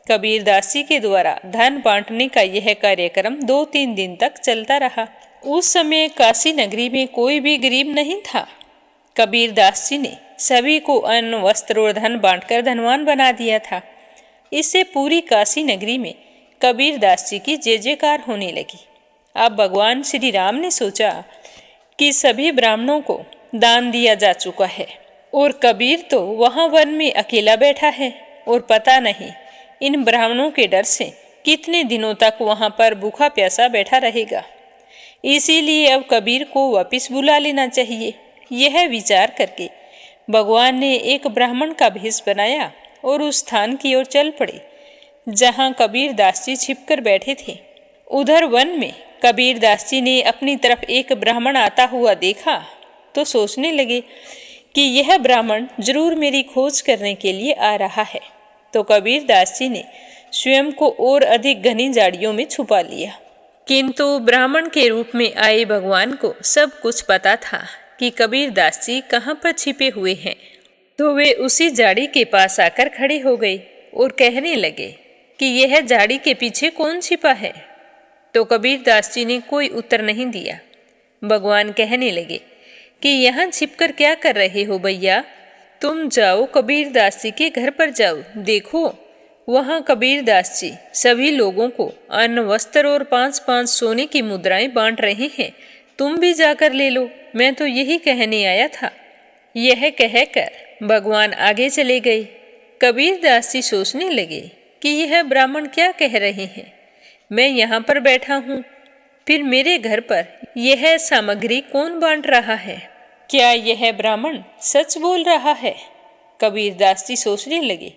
कबीर दास जी के द्वारा धन बांटने का यह कार्यक्रम 2-3 दिन तक चलता रहा। उस समय काशी नगरी में कोई भी गरीब नहीं था। कबीर दास जी ने सभी को अन्न, वस्त्र और धन बांटकर धनवान बना दिया था। इससे पूरी काशी नगरी में कबीर दास जी की जय जयकार होने लगी। अब भगवान श्री राम ने सोचा कि सभी ब्राह्मणों को दान दिया जा चुका है और कबीर तो वहाँ वन में अकेला बैठा है और पता नहीं इन ब्राह्मणों के डर से कितने दिनों तक वहाँ पर भूखा प्यासा बैठा रहेगा। इसीलिए अब कबीर को वापस बुला लेना चाहिए। यह विचार करके भगवान ने एक ब्राह्मण का भेष बनाया और उस स्थान की ओर चल पड़े जहाँ कबीर दास जी छिपकर बैठे थे। उधर वन में कबीर दास जी ने अपनी तरफ एक ब्राह्मण आता हुआ देखा तो सोचने लगे कि यह ब्राह्मण जरूर मेरी खोज करने के लिए आ रहा है। तो कबीर दास जी ने स्वयं को और अधिक घनी झाड़ियों में छुपा लिया। किंतु ब्राह्मण के रूप में आए भगवान को सब कुछ पता था कि कबीर दास जी कहाँ पर छिपे हुए हैं। तो वे उसी झाड़ी के पास आकर खड़े हो गए और कहने लगे कि यह झाड़ी के पीछे कौन छिपा है। तो कबीर दास जी ने कोई उत्तर नहीं दिया। भगवान कहने लगे कि यहाँ छिपकर क्या कर रहे हो भैया, तुम जाओ कबीर दास जी के घर पर जाओ, देखो वहाँ कबीर दास जी सभी लोगों को अन्न, वस्त्र और 5-5 सोने की मुद्राएं बांट रहे हैं, तुम भी जाकर ले लो, मैं तो यही कहने आया था। यह कहकर भगवान आगे चले गए। कबीर दास जी सोचने लगे कि यह ब्राह्मण क्या कह रहे हैं। मैं यहाँ पर बैठा हूँ, फिर मेरे घर पर यह सामग्री कौन बांट रहा है? क्या यह ब्राह्मण सच बोल रहा है? कबीरदास जी सोचने लगे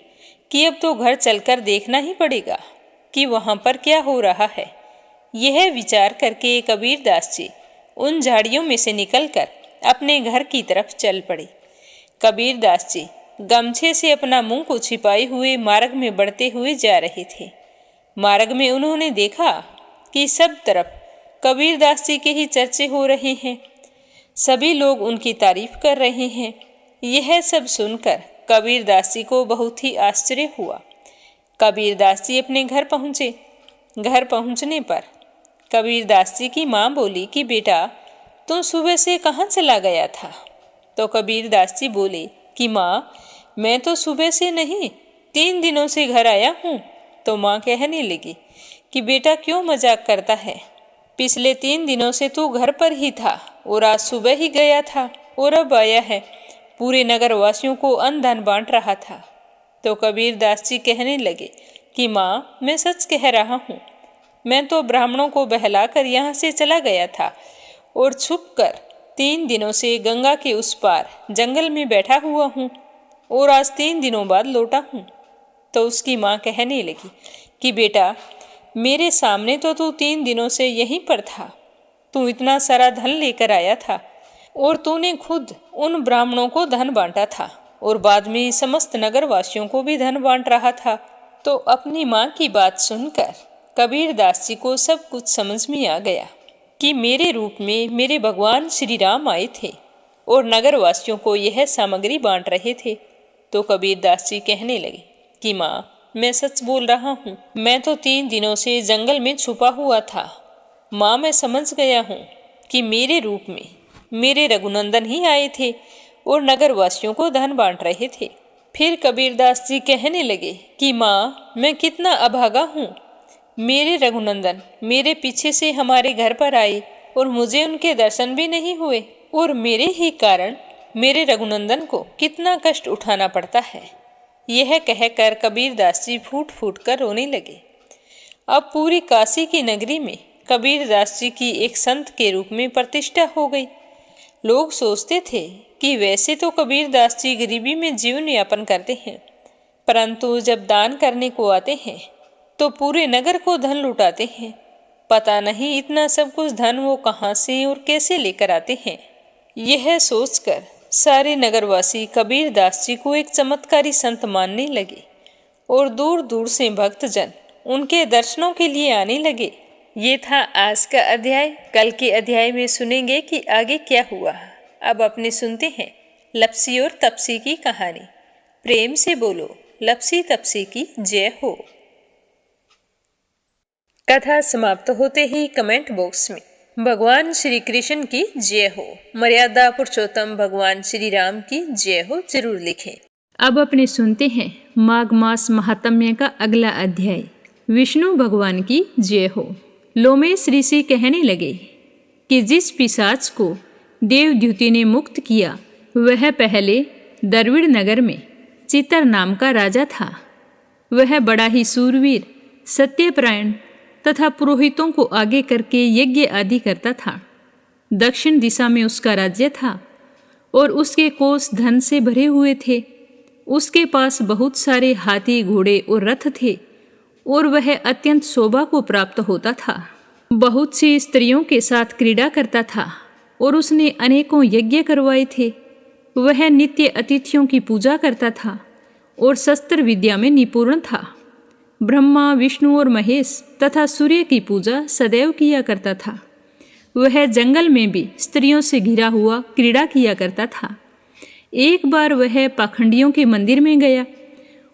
कि अब तो घर चलकर देखना ही पड़ेगा कि वहाँ पर क्या हो रहा है। यह विचार करके कबीरदास जी उन झाड़ियों में से निकलकर अपने घर की तरफ चल पड़े। कबीरदास जी गमछे से अपना मुंह को छिपाए हुए मार्ग में बढ़ते हुए जा रहे थे। मार्ग में उन्होंने देखा कि सब तरफ कबीरदास जी के ही चर्चे हो रहे हैं। सभी लोग उनकी तारीफ कर रहे हैं। यह सब सुनकर कबीरदास जी को बहुत ही आश्चर्य हुआ। कबीरदास जी अपने घर पहुँचे। घर पहुँचने पर कबीरदास जी की माँ बोली कि बेटा, तुम सुबह से कहाँ चला गया था? तो कबीरदास जी बोले कि माँ, मैं तो सुबह से नहीं, 3 दिनों से घर आया हूँ। तो माँ कहने लगी कि बेटा क्यों मजाक करता है? पिछले 3 दिनों से तू घर पर ही था और आज सुबह ही गया था और अब आया है। पूरे नगर वासियों को अन्न धन बांट रहा था। तो कबीरदास जी कहने लगे कि माँ, मैं सच कह रहा हूँ। मैं तो ब्राह्मणों को बहलाकर यहाँ से चला गया था और छुपकर 3 दिनों से गंगा के उस पार जंगल में बैठा हुआ हूँ और आज 3 दिनों बाद लौटा हूँ। तो उसकी माँ कहने लगी कि बेटा, मेरे सामने तो तू 3 दिनों से यहीं पर था। तू इतना सारा धन लेकर आया था और तूने खुद उन ब्राह्मणों को धन बांटा था और बाद में समस्त नगरवासियों को भी धन बांट रहा था। तो अपनी माँ की बात सुनकर कबीरदास जी को सब कुछ समझ में आ गया कि मेरे रूप में मेरे भगवान श्री राम आए थे और नगरवासियों को यह सामग्री बांट रहे थे। तो कबीरदास जी कहने लगे कि माँ, मैं सच बोल रहा हूँ। मैं तो 3 दिनों से जंगल में छुपा हुआ था। माँ, मैं समझ गया हूँ कि मेरे रूप में मेरे रघुनंदन ही आए थे और नगरवासियों को धन बांट रहे थे। फिर कबीरदास जी कहने लगे कि माँ, मैं कितना अभागा हूँ। मेरे रघुनंदन मेरे पीछे से हमारे घर पर आए और मुझे उनके दर्शन भी नहीं हुए और मेरे ही कारण मेरे रघुनंदन को कितना कष्ट उठाना पड़ता है। यह कहकर कबीरदास जी फूट फूट कर रोने लगे। अब पूरी काशी की नगरी में कबीरदास जी की एक संत के रूप में प्रतिष्ठा हो गई। लोग सोचते थे कि वैसे तो कबीरदास जी गरीबी में जीवन यापन करते हैं, परंतु जब दान करने को आते हैं तो पूरे नगर को धन लुटाते हैं। पता नहीं इतना सब कुछ धन वो कहाँ से और कैसे लेकर आते हैं। यह सोचकर सारे नगरवासी कबीरदास जी को एक चमत्कारी संत मानने लगे और दूर दूर से भक्तजन उनके दर्शनों के लिए आने लगे। ये था आज का अध्याय। कल के अध्याय में सुनेंगे कि आगे क्या हुआ। अब अपने सुनते हैं लपसी और तपसी की कहानी। प्रेम से बोलो लपसी तपसी की जय हो। कथा समाप्त होते ही कमेंट बॉक्स में भगवान श्री कृष्ण की जय हो, मर्यादा पुरुषोत्तम भगवान श्री राम की जय हो जरूर लिखें। अब अपने सुनते हैं माघ मास महात्म्य का अगला अध्याय। विष्णु भगवान की जय हो। लोमेश ऋषि कहने लगे कि जिस पिशाच को देवद्युति ने मुक्त किया वह पहले द्रविड़ नगर में चितर नाम का राजा था। वह बड़ा ही सूरवीर, सत्यपरायण तथा पुरोहितों को आगे करके यज्ञ आदि करता था। दक्षिण दिशा में उसका राज्य था और उसके कोष धन से भरे हुए थे। उसके पास बहुत सारे हाथी, घोड़े और रथ थे और वह अत्यंत शोभा को प्राप्त होता था। बहुत सी स्त्रियों के साथ क्रीड़ा करता था और उसने अनेकों यज्ञ करवाए थे। वह नित्य अतिथियों की पूजा करता था और शस्त्र विद्या में निपुण था। ब्रह्मा, विष्णु और महेश तथा सूर्य की पूजा सदैव किया करता था। वह जंगल में भी स्त्रियों से घिरा हुआ क्रीड़ा किया करता था। एक बार वह पाखंडियों के मंदिर में गया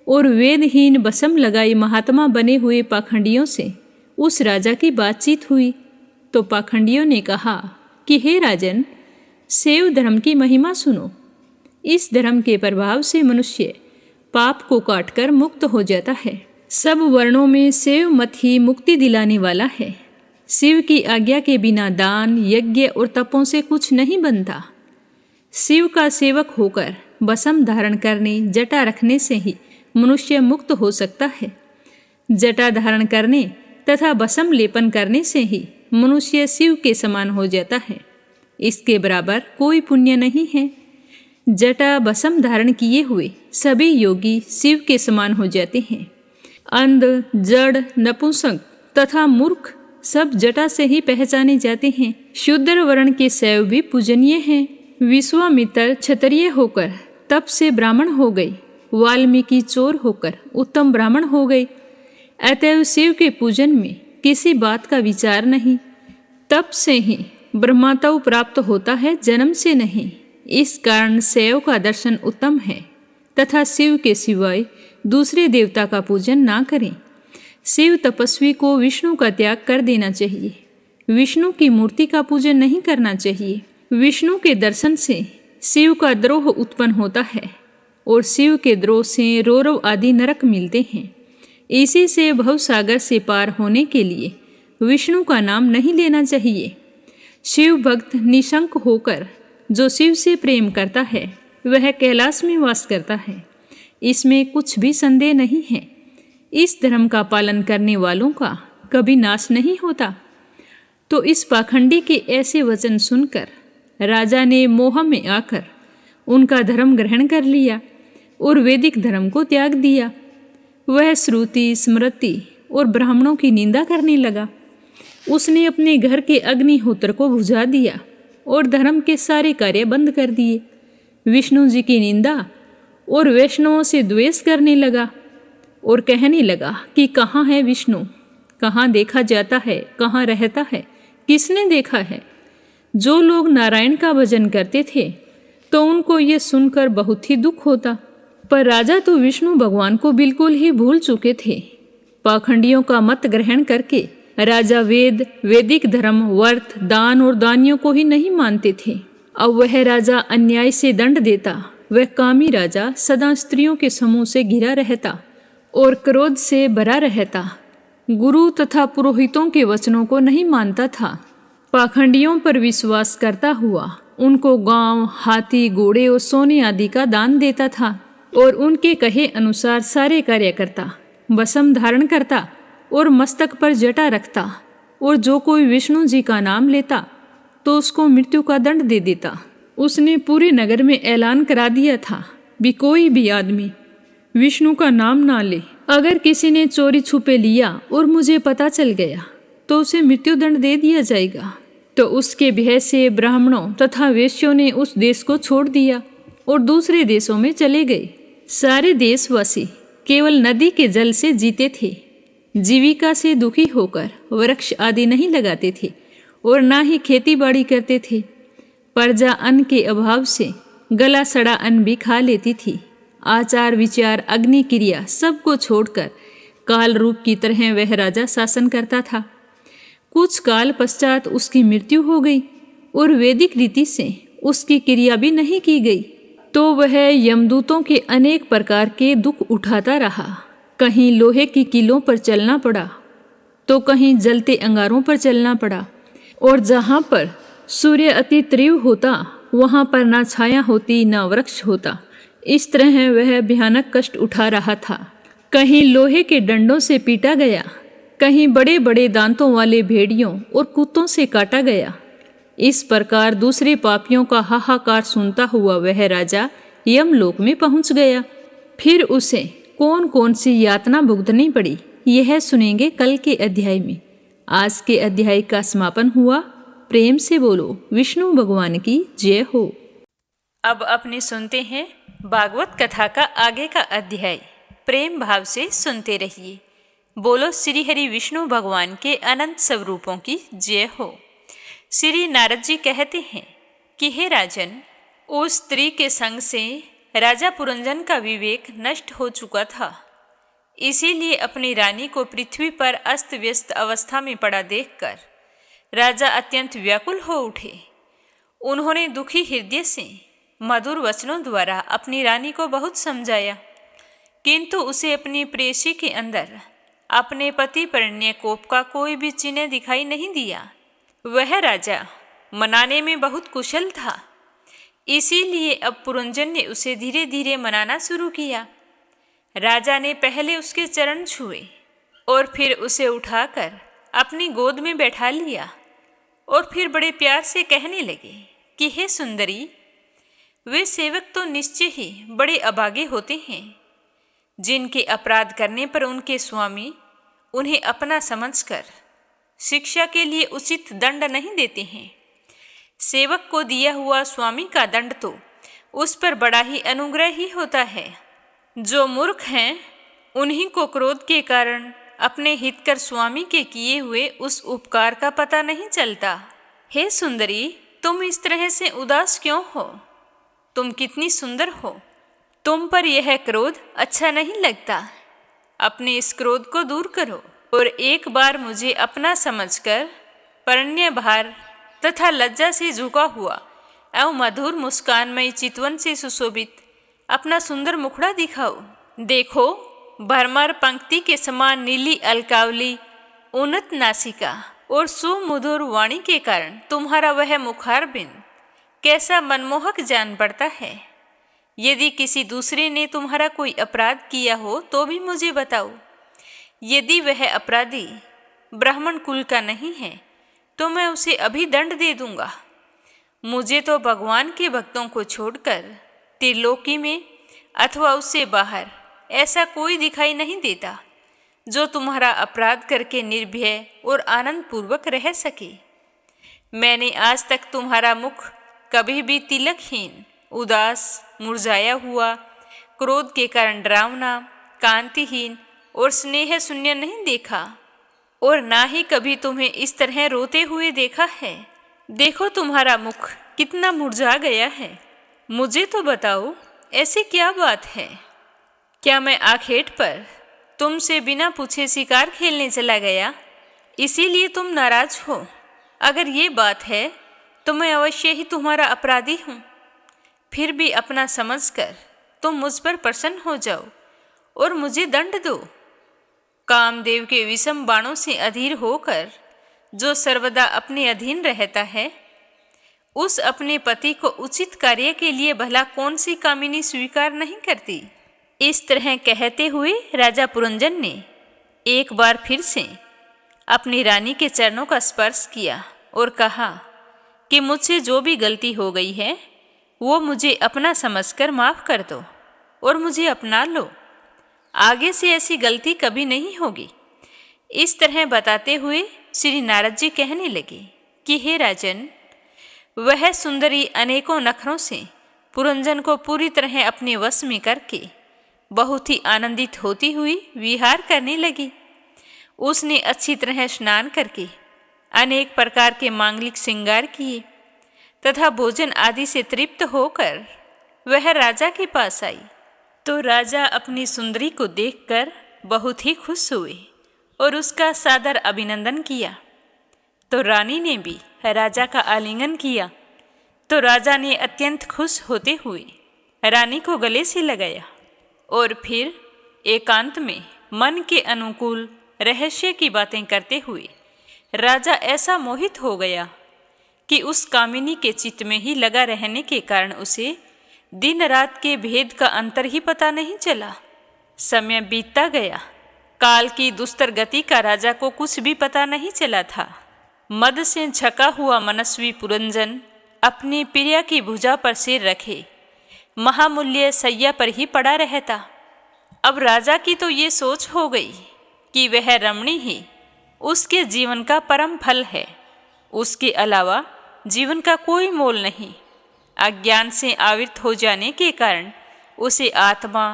और वेदहीन बसम लगाए महात्मा बने हुए पाखंडियों से उस राजा की बातचीत हुई। तो पाखंडियों ने कहा कि हे राजन, शैव धर्म की महिमा सुनो। इस धर्म के प्रभाव से मनुष्य पाप को काटकर मुक्त हो जाता है। सब वर्णों में शैव मत ही मुक्ति दिलाने वाला है। शिव की आज्ञा के बिना दान, यज्ञ और तपों से कुछ नहीं बनता। शिव का सेवक होकर बसम धारण करने, जटा रखने से ही मनुष्य मुक्त हो सकता है। जटा धारण करने तथा भस्म लेपन करने से ही मनुष्य शिव के समान हो जाता है। इसके बराबर कोई पुण्य नहीं है। जटा भस्म धारण किए हुए सभी योगी शिव के समान हो जाते हैं। अंध, जड़, नपुंसक तथा मूर्ख सब जटा से ही पहचाने जाते हैं। शूद्र वर्ण के शैव भी पूजनीय हैं। विश्वामित्र क्षत्रिय होकर तप से ब्राह्मण हो गए। वाल्मीकि चोर होकर उत्तम ब्राह्मण हो गए। अतएव शिव के पूजन में किसी बात का विचार नहीं। तप से ही ब्रह्मत्व प्राप्त होता है, जन्म से नहीं। इस कारण शैव का दर्शन उत्तम है तथा शिव के सिवाय दूसरे देवता का पूजन ना करें। शिव तपस्वी को विष्णु का त्याग कर देना चाहिए। विष्णु की मूर्ति का पूजन नहीं करना चाहिए। विष्णु के दर्शन से शिव का द्रोह उत्पन्न होता है और शिव के द्रोह से रौरव आदि नरक मिलते हैं। इसी से भवसागर से पार होने के लिए विष्णु का नाम नहीं लेना चाहिए। शिव भक्त निशंक होकर जो शिव से प्रेम करता है वह कैलाश में वास करता है, इसमें कुछ भी संदेह नहीं है। इस धर्म का पालन करने वालों का कभी नाश नहीं होता। तो इस पाखंडी के ऐसे वचन सुनकर राजा ने मोह में आकर उनका धर्म ग्रहण कर लिया और वैदिक धर्म को त्याग दिया। वह श्रुति, स्मृति और ब्राह्मणों की निंदा करने लगा। उसने अपने घर के अग्निहोत्र को बुझा दिया और धर्म के सारे कार्य बंद कर दिए। विष्णु जी की निंदा और वैष्णवों से द्वेष करने लगा और कहने लगा कि कहाँ है विष्णु, कहाँ देखा जाता है, कहाँ रहता है, किसने देखा है। जो लोग नारायण का भजन करते थे तो उनको ये सुनकर बहुत ही दुख होता, पर राजा तो विष्णु भगवान को बिल्कुल ही भूल चुके थे। पाखंडियों का मत ग्रहण करके राजा वेद, वैदिक धर्म, व्रत, दान और दानियों को ही नहीं मानते थे। अब वह राजा अन्याय से दंड देता। वह कामी राजा सदा स्त्रियों के समूह से घिरा रहता और क्रोध से भरा रहता। गुरु तथा पुरोहितों के वचनों को नहीं मानता था। पाखंडियों पर विश्वास करता हुआ उनको गांव, हाथी, घोड़े और सोने आदि का दान देता था और उनके कहे अनुसार सारे कार्य करता। भस्म धारण करता और मस्तक पर जटा रखता और जो कोई विष्णु जी का नाम लेता तो उसको मृत्यु का दंड दे देता। उसने पूरे नगर में ऐलान करा दिया था भी कोई भी आदमी विष्णु का नाम ना ले। अगर किसी ने चोरी छुपे लिया और मुझे पता चल गया तो उसे मृत्यु दंड दे दिया जाएगा। तो उसके भय से ब्राह्मणों तथा वेश्यों ने उस देश को छोड़ दिया और दूसरे देशों में चले गए। सारे देशवासी केवल नदी के जल से जीते थे। जीविका से दुखी होकर वृक्ष आदि नहीं लगाते थे और ना ही खेती बाड़ी करते थे। प्रजा अन्न के अभाव से गला सड़ा अन्न भी खा लेती थी। आचार, विचार, अग्नि क्रिया सबको छोड़कर काल रूप की तरह वह राजा शासन करता था। कुछ काल पश्चात उसकी मृत्यु हो गई और वैदिक रीति से उसकी क्रिया भी नहीं की गई। तो वह यमदूतों के अनेक प्रकार के दुख उठाता रहा। कहीं लोहे की कीलों पर चलना पड़ा तो कहीं जलते अंगारों पर चलना पड़ा और जहाँ पर सूर्य अति तीव्र होता वहाँ पर ना छाया होती ना वृक्ष होता। इस तरह वह भयानक कष्ट उठा रहा था। कहीं लोहे के डंडों से पीटा गया, कहीं बड़े बड़े दांतों वाले भेड़ियों और कुत्तों से काटा गया। इस प्रकार दूसरे पापियों का हाहाकार सुनता हुआ वह राजा यमलोक में पहुंच गया। फिर उसे कौन कौन सी यातना भुगतनी पड़ी यह सुनेंगे कल के अध्याय में। आज के अध्याय का समापन हुआ। प्रेम से बोलो विष्णु भगवान की जय हो। अब अपने सुनते हैं भागवत कथा का आगे का अध्याय। प्रेम भाव से सुनते रहिए। बोलो श्री हरि विष्णु भगवान के अनंत स्वरूपों की जय हो। श्री नारद जी कहते हैं कि हे राजन, उस स्त्री के संग से राजा पुरंजन का विवेक नष्ट हो चुका था। इसीलिए अपनी रानी को पृथ्वी पर अस्त व्यस्त अवस्था में पड़ा देखकर राजा अत्यंत व्याकुल हो उठे। उन्होंने दुखी हृदय से मधुर वचनों द्वारा अपनी रानी को बहुत समझाया, किंतु उसे अपनी प्रेयसी के अंदर अपने पति परण्य कोप का कोई भी चिन्ह दिखाई नहीं दिया। वह राजा मनाने में बहुत कुशल था, इसीलिए अब पुरंजन ने उसे धीरे धीरे मनाना शुरू किया। राजा ने पहले उसके चरण छुए, और फिर उसे उठाकर अपनी गोद में बैठा लिया और फिर बड़े प्यार से कहने लगे कि हे सुंदरी, वे सेवक तो निश्चय ही बड़े अभागे होते हैं जिनके अपराध करने पर उनके स्वामी उन्हें अपना समझकर शिक्षा के लिए उचित दंड नहीं देते हैं। सेवक को दिया हुआ स्वामी का दंड तो उस पर बड़ा ही अनुग्रह ही होता है। जो मूर्ख हैं उन्हीं को क्रोध के कारण अपने हितकर स्वामी के किए हुए उस उपकार का पता नहीं चलता। हे सुंदरी, तुम इस तरह से उदास क्यों हो? तुम कितनी सुंदर हो, तुम पर यह क्रोध अच्छा नहीं लगता। अपने इस क्रोध को दूर करो और एक बार मुझे अपना समझकर परण्य भार तथा लज्जा से झुका हुआ एवं मधुर मुस्कानमयी चितवन से सुशोभित अपना सुंदर मुखड़ा दिखाओ। देखो, भरमार पंक्ति के समान नीली अलकावली, उन्नत नासिका और सुमधुर वाणी के कारण तुम्हारा वह मुखारबिंद कैसा मनमोहक जान पड़ता है। यदि किसी दूसरे ने तुम्हारा कोई अपराध किया हो तो भी मुझे बताओ। यदि वह अपराधी ब्राह्मण कुल का नहीं है तो मैं उसे अभी दंड दे दूंगा। मुझे तो भगवान के भक्तों को छोड़कर त्रिलोकी में अथवा उससे बाहर ऐसा कोई दिखाई नहीं देता जो तुम्हारा अपराध करके निर्भय और आनंद पूर्वक रह सके। मैंने आज तक तुम्हारा मुख कभी भी तिलकहीन, उदास, मुरझाया हुआ, क्रोध के कारण डरावना, कांतिहीन और स्नेह शून्य नहीं देखा और ना ही कभी तुम्हें इस तरह रोते हुए देखा है। देखो, तुम्हारा मुख कितना मुरझा गया है। मुझे तो बताओ, ऐसी क्या बात है? क्या मैं आखेट पर तुमसे बिना पूछे शिकार खेलने चला गया, इसीलिए तुम नाराज हो? अगर ये बात है तो मैं अवश्य ही तुम्हारा अपराधी हूँ। फिर भी अपना समझकर तुम मुझ पर प्रसन्न हो जाओ और मुझे दंड दो। कामदेव के विषम बाणों से अधीर होकर जो सर्वदा अपने अधीन रहता है, उस अपने पति को उचित कार्य के लिए भला कौन सी कामिनी स्वीकार नहीं करती। इस तरह कहते हुए राजा पुरंजन ने एक बार फिर से अपनी रानी के चरणों का स्पर्श किया और कहा कि मुझसे जो भी गलती हो गई है वो मुझे अपना समझकर माफ़ कर दो और मुझे अपना लो। आगे से ऐसी गलती कभी नहीं होगी। इस तरह बताते हुए श्री नारद जी कहने लगे कि हे राजन, वह सुंदरी अनेकों नखरों से पुरंजन को पूरी तरह अपने वश में करके बहुत ही आनंदित होती हुई विहार करने लगी। उसने अच्छी तरह स्नान करके अनेक प्रकार के मांगलिक श्रृंगार किए तथा भोजन आदि से तृप्त होकर वह राजा के पास आई। तो राजा अपनी सुंदरी को देखकर बहुत ही खुश हुए और उसका सादर अभिनंदन किया। तो रानी ने भी राजा का आलिंगन किया। तो राजा ने अत्यंत खुश होते हुए रानी को गले से लगाया और फिर एकांत में मन के अनुकूल रहस्य की बातें करते हुए राजा ऐसा मोहित हो गया कि उस कामिनी के चित्त में ही लगा रहने के कारण उसे दिन रात के भेद का अंतर ही पता नहीं चला। समय बीतता गया। काल की दुस्तर गति का राजा को कुछ भी पता नहीं चला था। मद से झका हुआ मनस्वी पुरंजन अपनी प्रिया की भुजा पर सिर रखे महामूल्य सैया पर ही पड़ा रहता। अब राजा की तो ये सोच हो गई कि वह रमणी ही उसके जीवन का परम फल है, उसके अलावा जीवन का कोई मोल नहीं। अज्ञान से आवृत हो जाने के कारण उसे आत्मा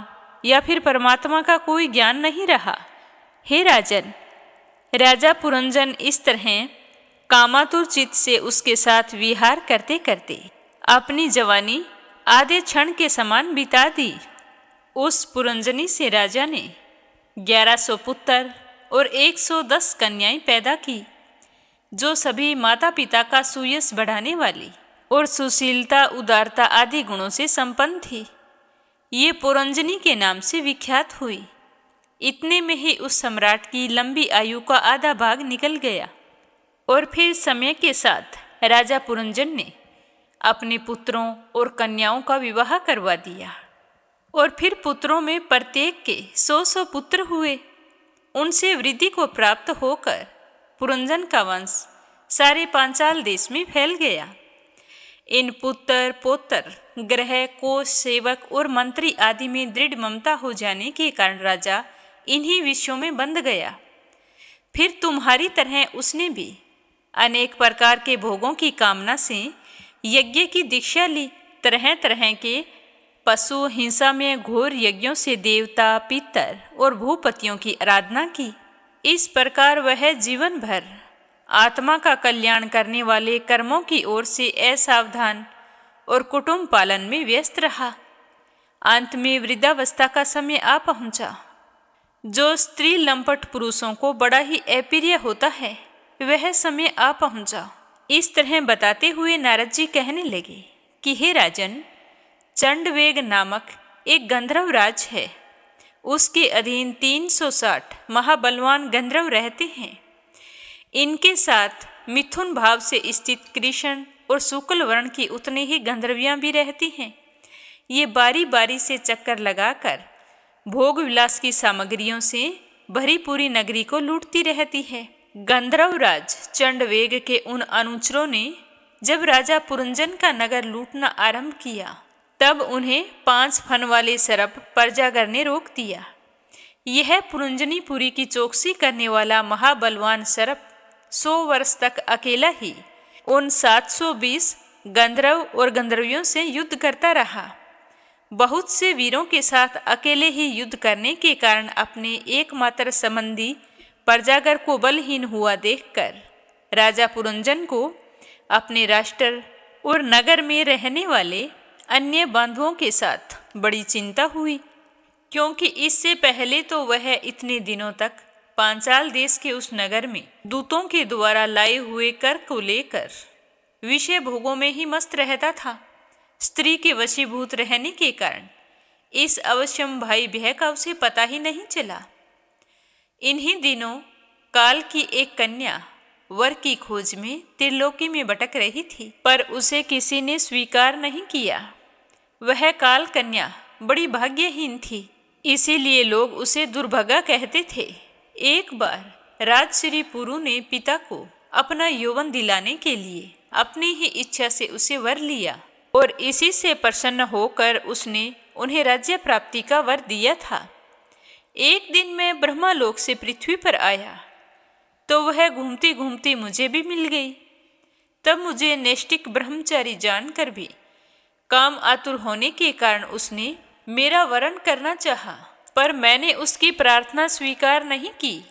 या फिर परमात्मा का कोई ज्ञान नहीं रहा। हे राजन, राजा पुरंजन इस तरह कामातुर चित्त से उसके साथ विहार करते करते अपनी जवानी आधे क्षण के समान बिता दी। उस पुरंजनी से राजा ने 1100 पुत्र और 110 कन्याएं पैदा की, जो सभी माता पिता का सुयश बढ़ाने वाली और सुशीलता, उदारता आदि गुणों से संपन्न थी। ये पुरंजनी के नाम से विख्यात हुई। इतने में ही उस सम्राट की लंबी आयु का आधा भाग निकल गया और फिर समय के साथ राजा पुरंजन ने अपने पुत्रों और कन्याओं का विवाह करवा दिया और फिर पुत्रों में प्रत्येक के 100 पुत्र हुए। उनसे वृद्धि को प्राप्त होकर पुरंजन का वंश सारे पांचाल देश में फैल गया। इन पुत्र पौत्र ग्रह कोष सेवक और मंत्री आदि में दृढ़ ममता हो जाने के कारण राजा इन्हीं विषयों में बंध गया। फिर तुम्हारी तरह उसने भी अनेक प्रकार के भोगों की कामना से यज्ञ की दीक्षा ली। तरह तरह के पशु हिंसा में घोर यज्ञों से देवता पितर और भूपतियों की आराधना की। इस प्रकार वह जीवन भर आत्मा का कल्याण करने वाले कर्मों की ओर से असावधान और कुटुंब पालन में व्यस्त रहा। अंत में वृद्धावस्था का समय आ पहुंचा। जो स्त्री लंपट पुरुषों को बड़ा ही अप्रिय होता है, वह समय आ पहुंचा। इस तरह बताते हुए नारद जी कहने लगे कि हे राजन, चंडवेग नामक एक गंधर्व राज है। उसके अधीन 360 महाबलवान गंधर्व रहते हैं। इनके साथ मिथुन भाव से स्थित कृष्ण और शुक्ल वर्ण की उतनी ही गंधर्वियां भी रहती हैं। ये बारी बारी से चक्कर लगाकर भोग विलास की सामग्रियों से भरी पूरी नगरी को लूटती रहती है। गंधर्व राज चंडवेग के उन अनुचरों ने जब राजा पुरंजन का नगर लूटना आरंभ किया, तब उन्हें 5 फन वाले सरप परजागर ने रोक दिया। यह पुरंजनीपुरी की चौकसी करने वाला महाबलवान सरप 100 वर्ष तक अकेला ही उन 720 गंधर्व और गंधर्वियों से युद्ध करता रहा। बहुत से वीरों के साथ अकेले ही युद्ध करने के कारण अपने एकमात्र संबंधी परजागर को बलहीन हुआ देखकर राजा पुरंजन को अपने राष्ट्र और नगर में रहने वाले अन्य बांधवों के साथ बड़ी चिंता हुई, क्योंकि इससे पहले तो वह इतने दिनों तक पांचाल देश के उस नगर में दूतों के द्वारा लाए हुए कर को लेकर विषय भोगों में ही मस्त रहता था। स्त्री के वशीभूत रहने के कारण इस अवश्यम भाई भय का उसे पता ही नहीं चला। इन्हीं दिनों काल की एक कन्या वर की खोज में त्रिलोकी में भटक रही थी, पर उसे किसी ने स्वीकार नहीं किया। वह काल कन्या बड़ी भाग्यहीन थी, इसीलिए लोग उसे दुर्भागा कहते थे। एक बार राजश्री पुरु ने पिता को अपना यौवन दिलाने के लिए अपनी ही इच्छा से उसे वर लिया और इसी से प्रसन्न होकर उसने उन्हें राज्य प्राप्ति का वर दिया था। एक दिन मैं ब्रह्मालोक से पृथ्वी पर आया तो वह घूमती घूमती मुझे भी मिल गई। तब मुझे नैष्टिक ब्रह्मचारी जानकर भी काम आतुर होने के कारण उसने मेरा वरण करना चाहा, पर मैंने उसकी प्रार्थना स्वीकार नहीं की।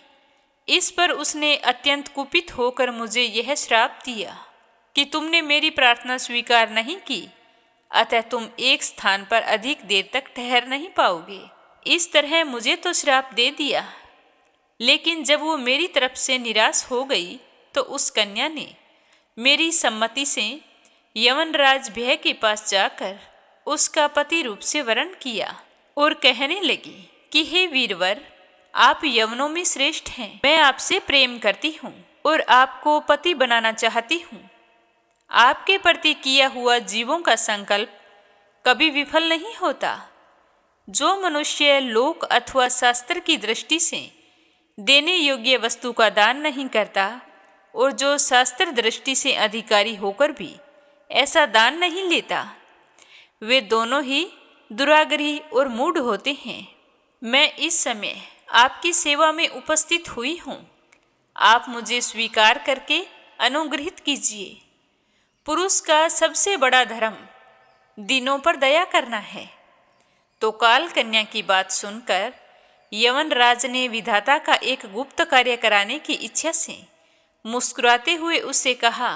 इस पर उसने अत्यंत कुपित होकर मुझे यह श्राप दिया कि तुमने मेरी प्रार्थना स्वीकार नहीं की, अतः तुम एक स्थान पर अधिक देर तक ठहर नहीं पाओगे। इस तरह मुझे तो श्राप दे दिया। लेकिन जब वो मेरी तरफ से निराश हो गई तो उस कन्या ने मेरी सम्मति से यवनराज भय के पास जाकर उसका पति रूप से वरण किया और कहने लगी कि हे वीरवर, आप यवनों में श्रेष्ठ हैं। मैं आपसे प्रेम करती हूँ और आपको पति बनाना चाहती हूँ। आपके प्रति किया हुआ जीवों का संकल्प कभी विफल नहीं होता। जो मनुष्य लोक अथवा शास्त्र की दृष्टि से देने योग्य वस्तु का दान नहीं करता और जो शास्त्र दृष्टि से अधिकारी होकर भी ऐसा दान नहीं लेता, वे दोनों ही दुराग्रही और मूढ़ होते हैं। मैं इस समय आपकी सेवा में उपस्थित हुई हूँ। आप मुझे स्वीकार करके अनुग्रहित कीजिए। पुरुष का सबसे बड़ा धर्म दिनों पर दया करना है। तो काल कन्या की बात सुनकर यवन राज ने विधाता का एक गुप्त कार्य कराने की इच्छा से मुस्कुराते हुए उससे कहा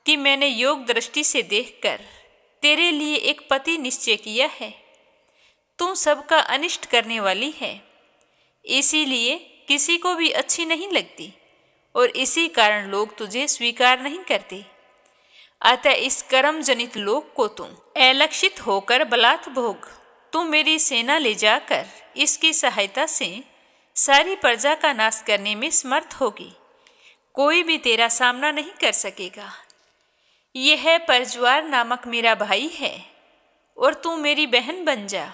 कि मैंने योग दृष्टि से देखकर तेरे लिए एक पति निश्चय किया है। तू सबका अनिष्ट करने वाली है, इसीलिए किसी को भी अच्छी नहीं लगती और इसी कारण लोग तुझे स्वीकार नहीं करते। अतः इस कर्म जनित लोक को तुम अलक्षित होकर बलात् भोग। तू मेरी सेना ले जाकर इसकी सहायता से सारी प्रजा का नाश करने में समर्थ होगी। कोई भी तेरा सामना नहीं कर सकेगा। यह परज्वार नामक मेरा भाई है और तू मेरी बहन बन जा।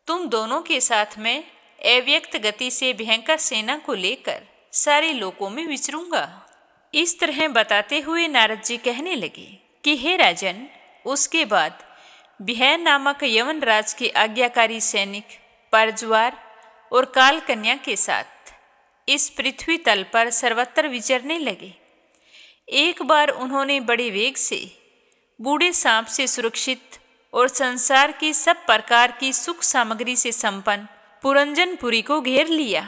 तुम दोनों के साथ मैं अव्यक्त गति से भयंकर सेना को लेकर सारे लोकों में विचरूंगा। इस तरह बताते हुए नारद जी कहने लगे कि हे राजन, उसके बाद बिहय नामक यवन राज के आज्ञाकारी सैनिक परज्वार और काल कन्या के साथ इस पृथ्वी तल पर सर्वत्र विचरने लगे। एक बार उन्होंने बड़े वेग से बूढ़े सांप से सुरक्षित और संसार की सब प्रकार की सुख सामग्री से संपन्न पुरंजनपुरी को घेर लिया।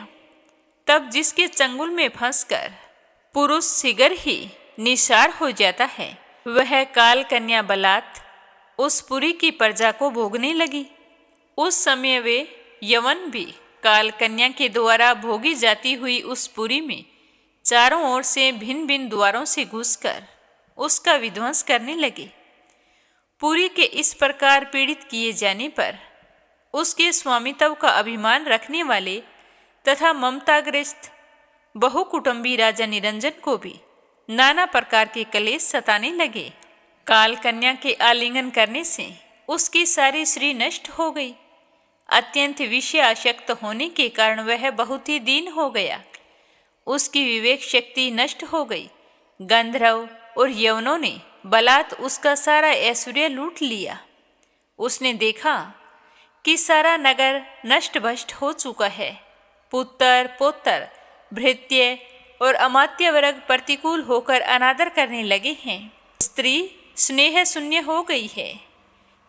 तब जिसके चंगुल में फंसकर पुरुष शीघ्र ही निसार हो जाता है, वह काल कन्या बलात् उस पुरी की प्रजा को भोगने लगी। उस समय वे यवन भी काल कन्या के द्वारा भोगी जाती हुई उस पुरी में चारों ओर से भिन्न भिन्न द्वारों से घुसकर उसका विध्वंस करने लगे। पुरी के इस प्रकार पीड़ित किए जाने पर उसके स्वामित्व का अभिमान रखने वाले तथा ममताग्रस्त बहुकुटुंबी राजा निरंजन को भी नाना प्रकार के कलेश सताने लगे। काल कन्या के आलिंगन करने से उसकी सारी श्री नष्ट हो गई। अत्यंत विषय आसक्त होने के कारण वह बहुत ही दीन हो गया। उसकी विवेक शक्ति नष्ट हो गई। गंधर्व और यवनों ने बलात् उसका सारा ऐश्वर्य लूट लिया। उसने देखा कि सारा नगर नष्ट भ्रष्ट हो चुका है। पुत्र पौत्र भृत्य और अमात्य वर्ग प्रतिकूल होकर अनादर करने लगे हैं। स्त्री स्नेह शून्य हो गई है।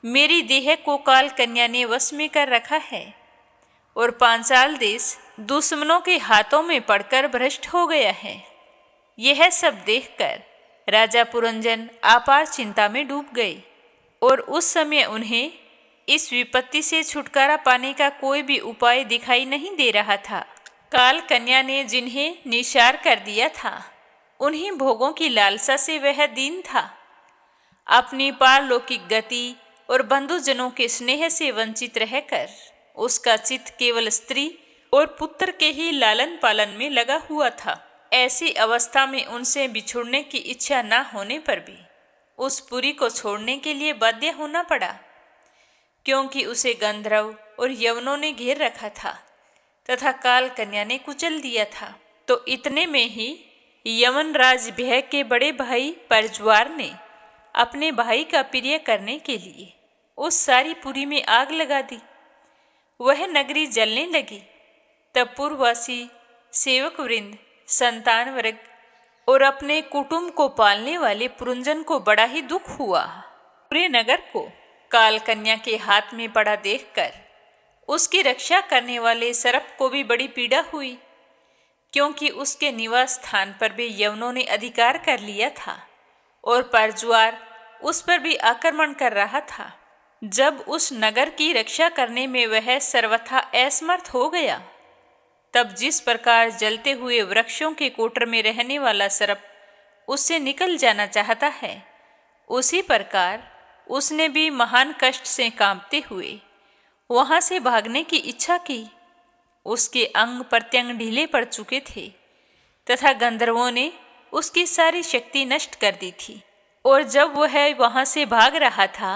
मेरी देह को काल कन्या ने वश में कर रखा है और पांचाल देश दुश्मनों के हाथों में पड़कर भ्रष्ट हो गया है। यह सब देखकर राजा पुरंजन अपार चिंता में डूब गए और उस समय उन्हें इस विपत्ति से छुटकारा पाने का कोई भी उपाय दिखाई नहीं दे रहा था। काल कन्या ने जिन्हें निसार कर दिया था, उन्हीं भोगों की लालसा से वह दीन था। अपनी पारलौकिक गति और बंधुजनों के स्नेह से वंचित रहकर उसका चित्त केवल स्त्री और पुत्र के ही लालन पालन में लगा हुआ था। ऐसी अवस्था में उनसे बिछुड़ने की इच्छा न होने पर भी उस पुरी को छोड़ने के लिए बाध्य होना पड़ा, क्योंकि उसे गंधर्व और यवनों ने घेर रखा था तथा काल कन्या ने कुचल दिया था। तो इतने में ही यवन राज भय के बड़े भाई परज्वार ने अपने भाई का प्रिय करने के लिए उस सारी पुरी में आग लगा दी। वह नगरी जलने लगी। तब पूर्ववासी सेवक वृंद, संतान वर्ग और अपने कुटुंब को पालने वाले पुरंजन को बड़ा ही दुख हुआ। पूरे नगर को काल कन्या के हाथ में पड़ा देखकर उसकी रक्षा करने वाले सर्प को भी बड़ी पीड़ा हुई, क्योंकि उसके निवास स्थान पर भी यवनों ने अधिकार कर लिया था और परज्वार उस पर भी आक्रमण कर रहा था। जब उस नगर की रक्षा करने में वह सर्वथा असमर्थ हो गया, तब जिस प्रकार जलते हुए वृक्षों के कोटर में रहने वाला सर्प उससे निकल जाना चाहता है, उसी प्रकार उसने भी महान कष्ट से कांपते हुए वहां से भागने की इच्छा की। उसके अंग प्रत्यंग ढीले पड़ चुके थे तथा गंधर्वों ने उसकी सारी शक्ति नष्ट कर दी थी। और जब वह वहां से भाग रहा था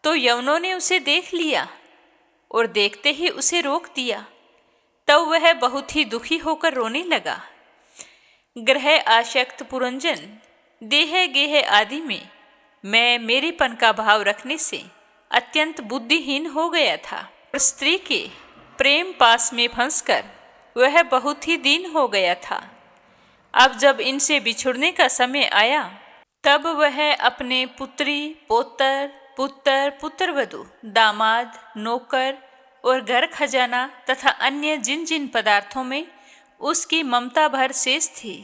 तो यवनों ने उसे देख लिया और देखते ही उसे रोक दिया। तब वह बहुत ही दुखी होकर रोने लगा। ग्रह आसक्त पुरंजन देह गेह आदि में मैं मेरेपन का भाव रखने से अत्यंत बुद्धिहीन हो गया था और स्त्री के प्रेम पास में फंसकर वह बहुत ही दीन हो गया था। अब जब इनसे बिछुड़ने का समय आया, तब वह अपने पुत्री पौत्र पुत्र पुत्रवधू दामाद नौकर और घर खजाना तथा अन्य जिन जिन पदार्थों में उसकी ममता भर शेष थी,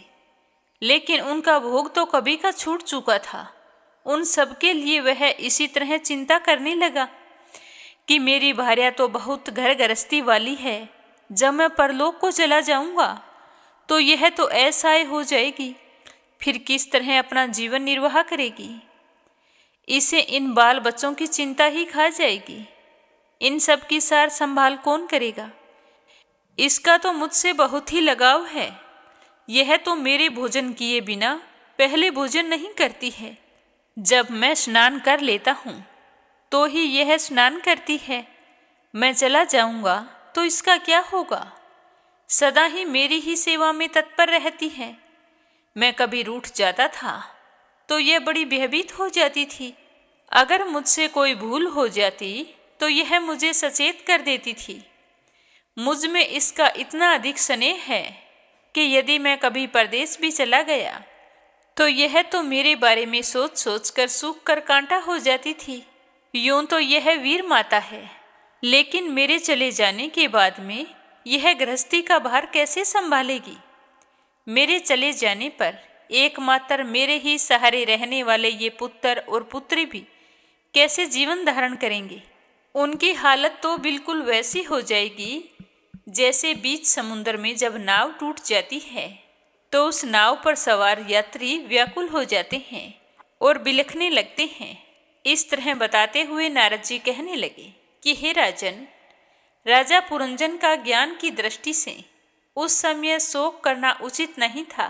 लेकिन उनका भोग तो कभी का छूट चुका था, उन सबके लिए वह इसी तरह चिंता करने लगा कि मेरी भार्या तो बहुत घर गृहस्थी वाली है, जब मैं परलोक को चला जाऊंगा तो यह तो असहाय हो जाएगी, फिर किस तरह अपना जीवन निर्वाह करेगी। इसे इन बाल बच्चों की चिंता ही खा जाएगी। इन सब की सार संभाल कौन करेगा। इसका तो मुझसे बहुत ही लगाव है। यह तो मेरे भोजन किए बिना पहले भोजन नहीं करती है। जब मैं स्नान कर लेता हूँ तो ही यह स्नान करती है। मैं चला जाऊँगा तो इसका क्या होगा? सदा ही मेरी ही सेवा में तत्पर रहती है। मैं कभी रूठ जाता था तो यह बड़ी भयभीत हो जाती थी। अगर मुझसे कोई भूल हो जाती तो यह मुझे सचेत कर देती थी। मुझ में इसका इतना अधिक स्नेह है कि यदि मैं कभी परदेश भी चला गया तो यह तो मेरे बारे में सोच सोच कर सूख कर कांटा हो जाती थी। यूं तो यह वीर माता है, लेकिन मेरे चले जाने के बाद में यह गृहस्थी का भार कैसे संभालेगी? मेरे चले जाने पर एकमात्र मेरे ही सहारे रहने वाले ये पुत्र और पुत्री भी कैसे जीवन धारण करेंगे? उनकी हालत तो बिल्कुल वैसी हो जाएगी जैसे बीच समुद्र में जब नाव टूट जाती है तो उस नाव पर सवार यात्री व्याकुल हो जाते हैं और बिलखने लगते हैं। इस तरह बताते हुए नारद जी कहने लगे कि हे राजन, राजा पुरंजन का ज्ञान की दृष्टि से उस समय शोक करना उचित नहीं था।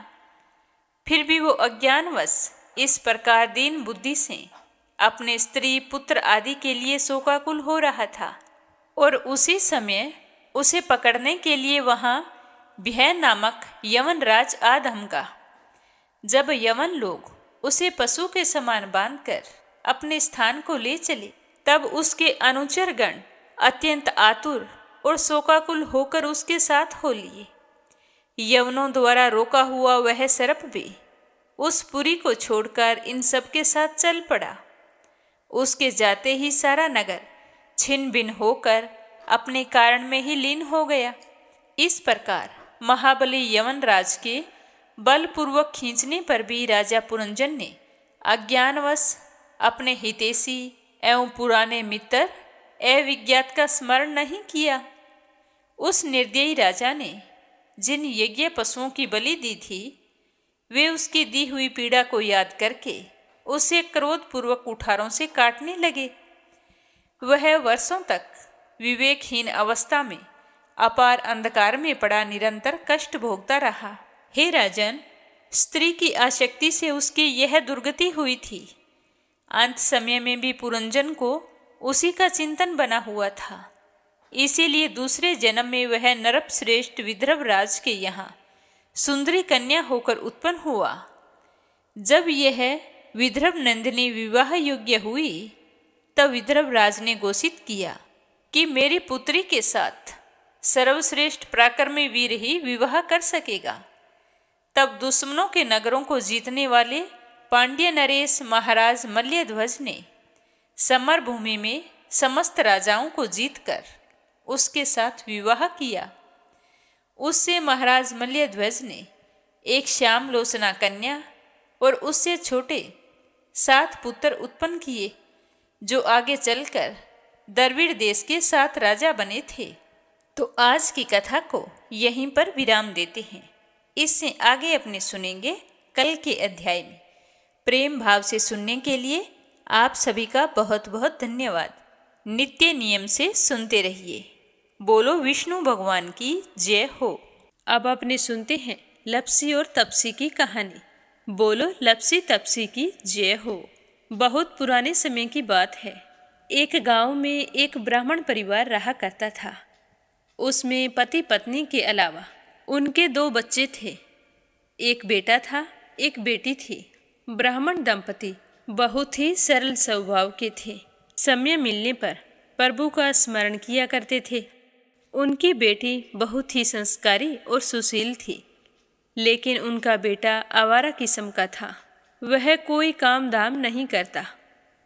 फिर भी वो अज्ञानवश इस प्रकार दीन बुद्धि से अपने स्त्री पुत्र आदि के लिए शोकाकुल हो रहा था। और उसी समय उसे पकड़ने के लिए वहाँ भय नामक यवन राज आ धमका। जब यवन लोग उसे पशु के समान बांधकर अपने स्थान को ले चले, तब उसके अनुचर गण अत्यंत आतुर और शोकाकुल होकर उसके साथ हो लिए। यवनों द्वारा रोका हुआ वह सर्प भी उस पुरी को छोड़कर इन सब के साथ चल पड़ा। उसके जाते ही सारा नगर छिन्न भिन्न होकर अपने कारण में ही लीन हो गया। इस प्रकार महाबली यवन राज के बलपूर्वक खींचने पर भी राजा पुरंजन ने अज्ञानवश अपने हितैषी एवं पुराने मित्र अविज्ञात का स्मरण नहीं किया। उस निर्दयी राजा ने जिन यज्ञ पशुओं की बलि दी थी, वे उसकी दी हुई पीड़ा को याद करके उसे क्रोधपूर्वक कुठारों से काटने लगे। वह वर्षों तक विवेकहीन अवस्था में अपार अंधकार में पड़ा निरंतर कष्ट भोगता रहा। हे राजन, स्त्री की आसक्ति से उसकी यह दुर्गति हुई थी। अंत समय में भी पुरंजन को उसी का चिंतन बना हुआ था। इसीलिए दूसरे जन्म में वह नरप श्रेष्ठ विदर्भ राज के यहाँ सुंदरी कन्या होकर उत्पन्न हुआ। जब यह विदर्भ नंदिनी विवाह योग्य हुई, तब विदर्भ राज ने घोषित किया कि मेरी पुत्री के साथ सर्वश्रेष्ठ पराक्रमी वीर ही विवाह कर सकेगा। तब दुश्मनों के नगरों को जीतने वाले पांड्य नरेश महाराज मल्यध्वज ने समर भूमि में समस्त राजाओं को जीतकर उसके साथ विवाह किया। उससे महाराज मल्यध्वज ने एक श्याम लोचना कन्या और उससे छोटे 7 पुत्र उत्पन्न किए, जो आगे चलकर द्रविड़ देश के 7 राजा बने थे। तो आज की कथा को यहीं पर विराम देते हैं। इससे आगे अपने सुनेंगे कल के अध्याय में। प्रेम भाव से सुनने के लिए आप सभी का बहुत बहुत धन्यवाद। नित्य नियम से सुनते रहिए। बोलो विष्णु भगवान की जय हो। अब अपने सुनते हैं लपसी और तपसी की कहानी। बोलो लपसी तपसी की जय हो। बहुत पुराने समय की बात है। एक गांव में एक ब्राह्मण परिवार रहा करता था। उसमें पति पत्नी के अलावा उनके 2 बच्चे थे। एक बेटा था, एक बेटी थी। ब्राह्मण दंपति बहुत ही सरल स्वभाव के थे। समय मिलने पर प्रभु का स्मरण किया करते थे। उनकी बेटी बहुत ही संस्कारी और सुशील थी, लेकिन उनका बेटा आवारा किस्म का था। वह कोई काम धाम नहीं करता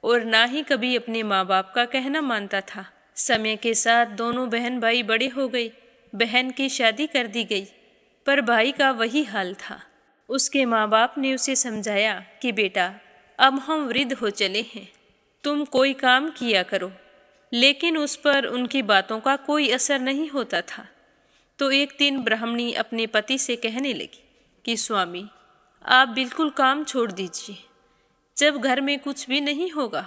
और ना ही कभी अपने माँ बाप का कहना मानता था। समय के साथ दोनों बहन भाई बड़े हो गए। बहन की शादी कर दी गई, पर भाई का वही हाल था। उसके माँ बाप ने उसे समझाया कि बेटा, अब हम वृद्ध हो चले हैं, तुम कोई काम किया करो। लेकिन उस पर उनकी बातों का कोई असर नहीं होता था। तो एक दिन ब्राह्मणी अपने पति से कहने लगी कि स्वामी, आप बिल्कुल काम छोड़ दीजिए। जब घर में कुछ भी नहीं होगा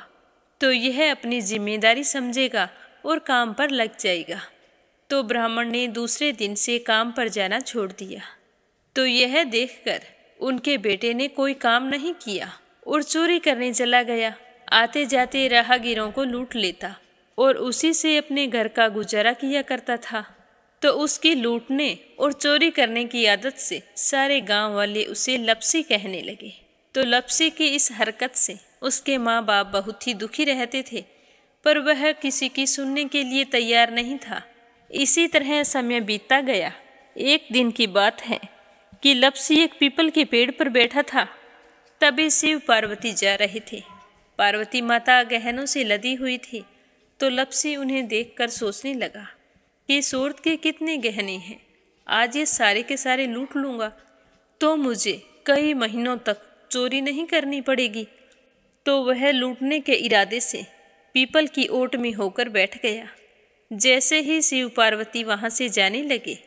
तो यह अपनी जिम्मेदारी समझेगा और काम पर लग जाएगा। तो ब्राह्मण ने दूसरे दिन से काम पर जाना छोड़ दिया। तो यह देखकर उनके बेटे ने कोई काम नहीं किया और चोरी करने चला गया। आते जाते राहगीरों को लूट लेता और उसी से अपने घर का गुजारा किया करता था। तो उसकी लूटने और चोरी करने की आदत से सारे गांव वाले उसे लपसी कहने लगे। तो लपसी की इस हरकत से उसके माँ बाप बहुत ही दुखी रहते थे, पर वह किसी की सुनने के लिए तैयार नहीं था। इसी तरह समय बीतता गया। एक दिन की बात है कि लपसी एक पीपल के पेड़ पर बैठा था। तभी शिव पार्वती जा रहे थे। पार्वती माता गहनों से लदी हुई थी, तो लपसी उन्हें देखकर सोचने लगा कि सूरत के कितने गहने हैं, आज ये सारे के सारे लूट लूँगा तो मुझे कई महीनों तक चोरी नहीं करनी पड़ेगी। तो वह लूटने के इरादे से पीपल की ओट में होकर बैठ गया। जैसे ही शिव पार्वती वहाँ से जाने लगे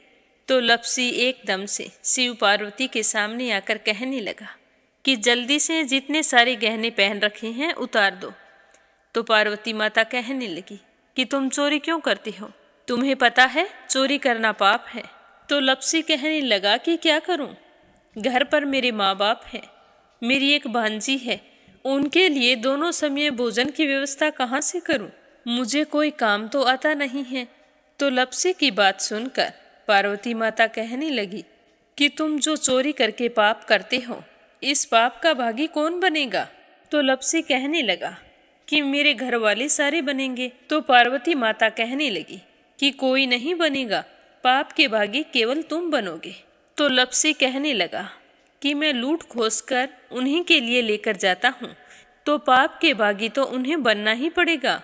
तो लपसी एकदम से शिव पार्वती के सामने आकर कहने लगा कि जल्दी से जितने सारे गहने पहन रखे हैं उतार दो। तो पार्वती माता कहने लगी कि तुम चोरी क्यों करती हो, तुम्हें पता है चोरी करना पाप है। तो लपसी कहने लगा कि क्या करूं, घर पर मेरे माँ बाप हैं, मेरी एक भांजी है, उनके लिए दोनों समय भोजन की व्यवस्था कहाँ से करूं, मुझे कोई काम तो आता नहीं है। तो लपसी की बात सुनकर पार्वती माता कहने लगी कि तुम जो चोरी करके पाप करते हो, इस पाप का भागी कौन बनेगा। तो लपसी कहने लगा कि मेरे घर वाले सारे बनेंगे। तो पार्वती माता कहने लगी कि कोई नहीं बनेगा, पाप के भागी केवल तुम बनोगे। तो लपसी कहने लगा कि मैं लूट खोस कर उन्हीं के लिए लेकर जाता हूँ, तो पाप के भागी तो उन्हें बनना ही पड़ेगा।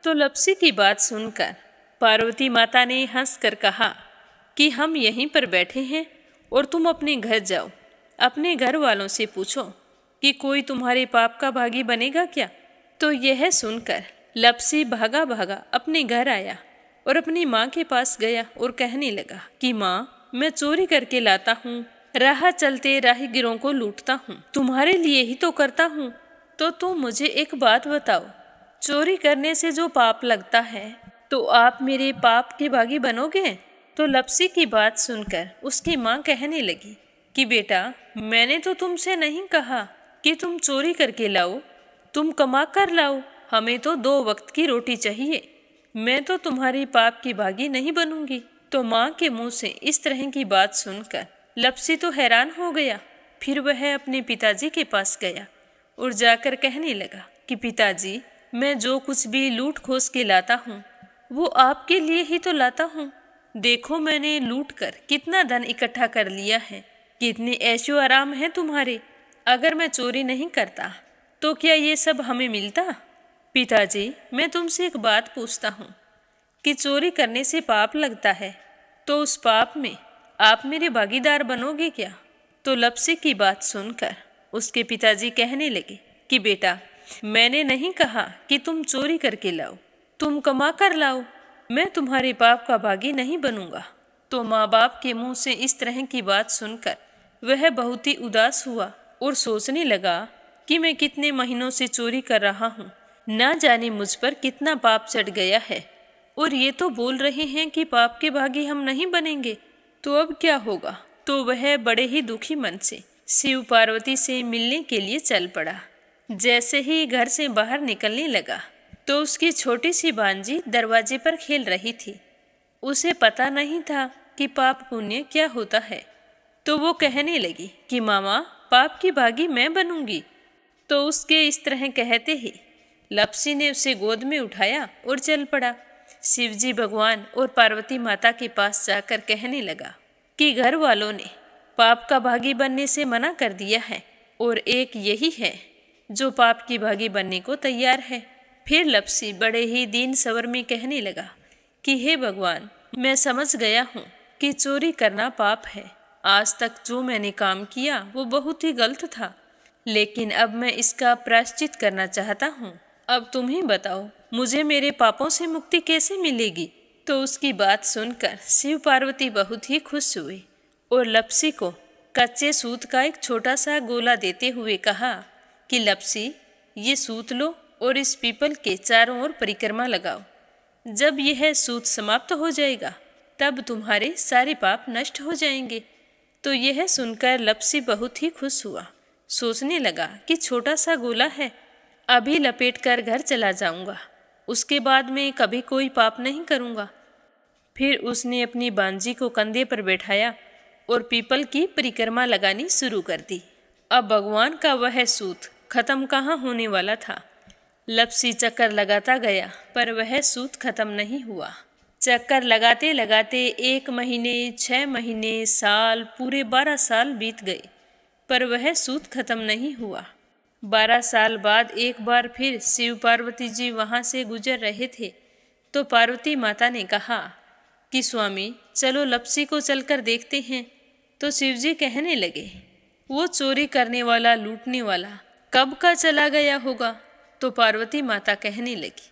तो लपसी की बात सुनकर पार्वती माता ने हंसकर कहा कि हम यहीं पर बैठे हैं और तुम अपने घर जाओ, अपने घर वालों से पूछो कि कोई तुम्हारे पाप का भागी बनेगा क्या। तो यह सुनकर लपसी भागा भागा अपने घर आया और अपनी माँ के पास गया और कहने लगा कि माँ, मैं चोरी करके लाता हूँ, राह चलते राहगीरों को लूटता हूँ, तुम्हारे लिए ही तो करता हूँ। तो तुम मुझे एक बात बताओ, चोरी करने से जो पाप लगता है तो आप मेरे पाप के भागी बनोगे। तो लपसी की बात सुनकर उसकी माँ कहने लगी कि बेटा, मैंने तो तुमसे नहीं कहा कि तुम चोरी करके लाओ, तुम कमा कर लाओ, हमें तो 2 वक्त की रोटी चाहिए, मैं तो तुम्हारी पाप की भागी नहीं बनूंगी। तो माँ के मुंह से इस तरह की बात सुनकर लपसी तो हैरान हो गया। फिर वह अपने पिताजी के पास गया और जाकर कहने लगा कि पिताजी, मैं जो कुछ भी लूट खोस के लाता हूँ वो आपके लिए ही तो लाता हूँ। देखो मैंने लूट कर कितना धन इकट्ठा कर लिया है, कितने ऐशो आराम हैं तुम्हारे। अगर मैं चोरी नहीं करता तो क्या ये सब हमें मिलता। पिताजी, मैं तुमसे एक बात पूछता हूँ कि चोरी करने से पाप लगता है, तो उस पाप में आप मेरे भागीदार बनोगे क्या। तो लपसी की बात सुनकर उसके पिताजी कहने लगे कि बेटा, मैंने नहीं कहा कि तुम चोरी करके लाओ, तुम कमा कर लाओ, मैं तुम्हारे पाप का भागी नहीं बनूंगा। तो माँ बाप के मुंह से इस तरह की बात सुनकर वह बहुत ही उदास हुआ और सोचने लगा कि मैं कितने महीनों से चोरी कर रहा हूँ, ना जाने मुझ पर कितना पाप चढ़ गया है, और ये तो बोल रहे हैं कि पाप के भागी हम नहीं बनेंगे, तो अब क्या होगा। तो वह बड़े ही दुखी मन से शिव पार्वती से मिलने के लिए चल पड़ा। जैसे ही घर से बाहर निकलने लगा तो उसकी छोटी सी भांजी दरवाजे पर खेल रही थी। उसे पता नहीं था कि पाप पुण्य क्या होता है, तो वो कहने लगी कि मामा, पाप की भागी मैं बनूंगी। तो उसके इस तरह कहते ही लपसी ने उसे गोद में उठाया और चल पड़ा। शिवजी भगवान और पार्वती माता के पास जाकर कहने लगा कि घर वालों ने पाप का भागी बनने से मना कर दिया है और एक यही है जो पाप की भागी बनने को तैयार है। फिर लपसी बड़े ही दीन स्वर में कहने लगा कि हे भगवान, मैं समझ गया हूँ कि चोरी करना पाप है। आज तक जो मैंने काम किया वो बहुत ही गलत था, लेकिन अब मैं इसका प्रायश्चित करना चाहता हूँ। अब तुम ही बताओ, मुझे मेरे पापों से मुक्ति कैसे मिलेगी। तो उसकी बात सुनकर शिव पार्वती बहुत ही खुश हुए और लपसी को कच्चे सूत का एक छोटा सा गोला देते हुए कहा कि लपसी, ये सूत लो और इस पीपल के चारों ओर परिक्रमा लगाओ। जब यह सूत समाप्त हो जाएगा तब तुम्हारे सारे पाप नष्ट हो जाएंगे। तो यह सुनकर लपसी बहुत ही खुश हुआ। सोचने लगा कि छोटा सा गोला है, अभी लपेट कर घर चला जाऊंगा, उसके बाद मैं कभी कोई पाप नहीं करूंगा। फिर उसने अपनी बांजी को कंधे पर बैठाया और पीपल की परिक्रमा लगानी शुरू कर दी। अब भगवान का वह सूत खत्म कहाँ होने वाला था। लपसी चक्कर लगाता गया पर वह सूत खत्म नहीं हुआ। चक्कर लगाते लगाते 1 महीने, 6 महीने, साल, पूरे 12 साल बीत गए पर वह सूत खत्म नहीं हुआ। 12 साल बाद एक बार फिर शिव पार्वती जी वहाँ से गुजर रहे थे तो पार्वती माता ने कहा कि स्वामी चलो लपसी को चलकर देखते हैं। तो शिव जी कहने लगे, वो चोरी करने वाला, लूटने वाला कब का चला गया होगा। तो पार्वती माता कहने लगी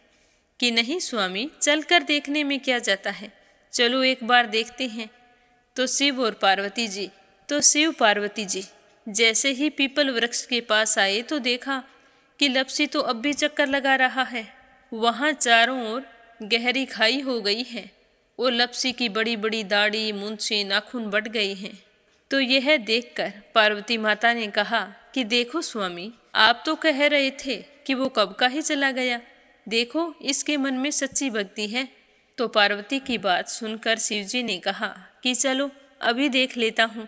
कि नहीं स्वामी, चलकर देखने में क्या जाता है, चलो एक बार देखते हैं। तो शिव पार्वती जी जैसे ही पीपल वृक्ष के पास आए तो देखा कि लपसी तो अब भी चक्कर लगा रहा है। वहाँ चारों ओर गहरी खाई हो गई है और लपसी की बड़ी बड़ी दाढ़ी, मूंछें, नाखून बढ़ गए हैं। तो यह देखकर पार्वती माता ने कहा कि देखो स्वामी, आप तो कह रहे थे कि वो कब का ही चला गया, देखो इसके मन में सच्ची भक्ति है। तो पार्वती की बात सुनकर शिवजी ने कहा कि चलो अभी देख लेता हूँ।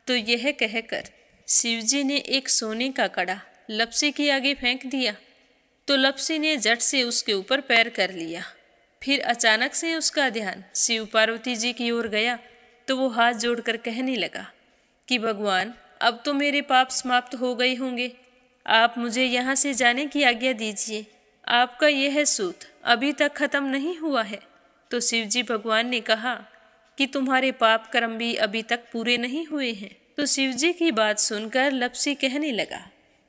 तो यह कहकर शिवजी ने एक सोने का कड़ा लपसी के आगे फेंक दिया। तो लपसी ने झट से उसके ऊपर पैर कर लिया। फिर अचानक से उसका ध्यान शिव पार्वती जी की ओर गया तो वो हाथ जोड़कर कहने लगा कि भगवान, अब तो मेरे पाप समाप्त हो गए होंगे, आप मुझे यहाँ से जाने की आज्ञा दीजिए। आपका यह सूत अभी तक खत्म नहीं हुआ है। तो शिवजी भगवान ने कहा कि तुम्हारे पाप कर्म भी अभी तक पूरे नहीं हुए हैं। तो शिवजी की बात सुनकर लपसी कहने लगा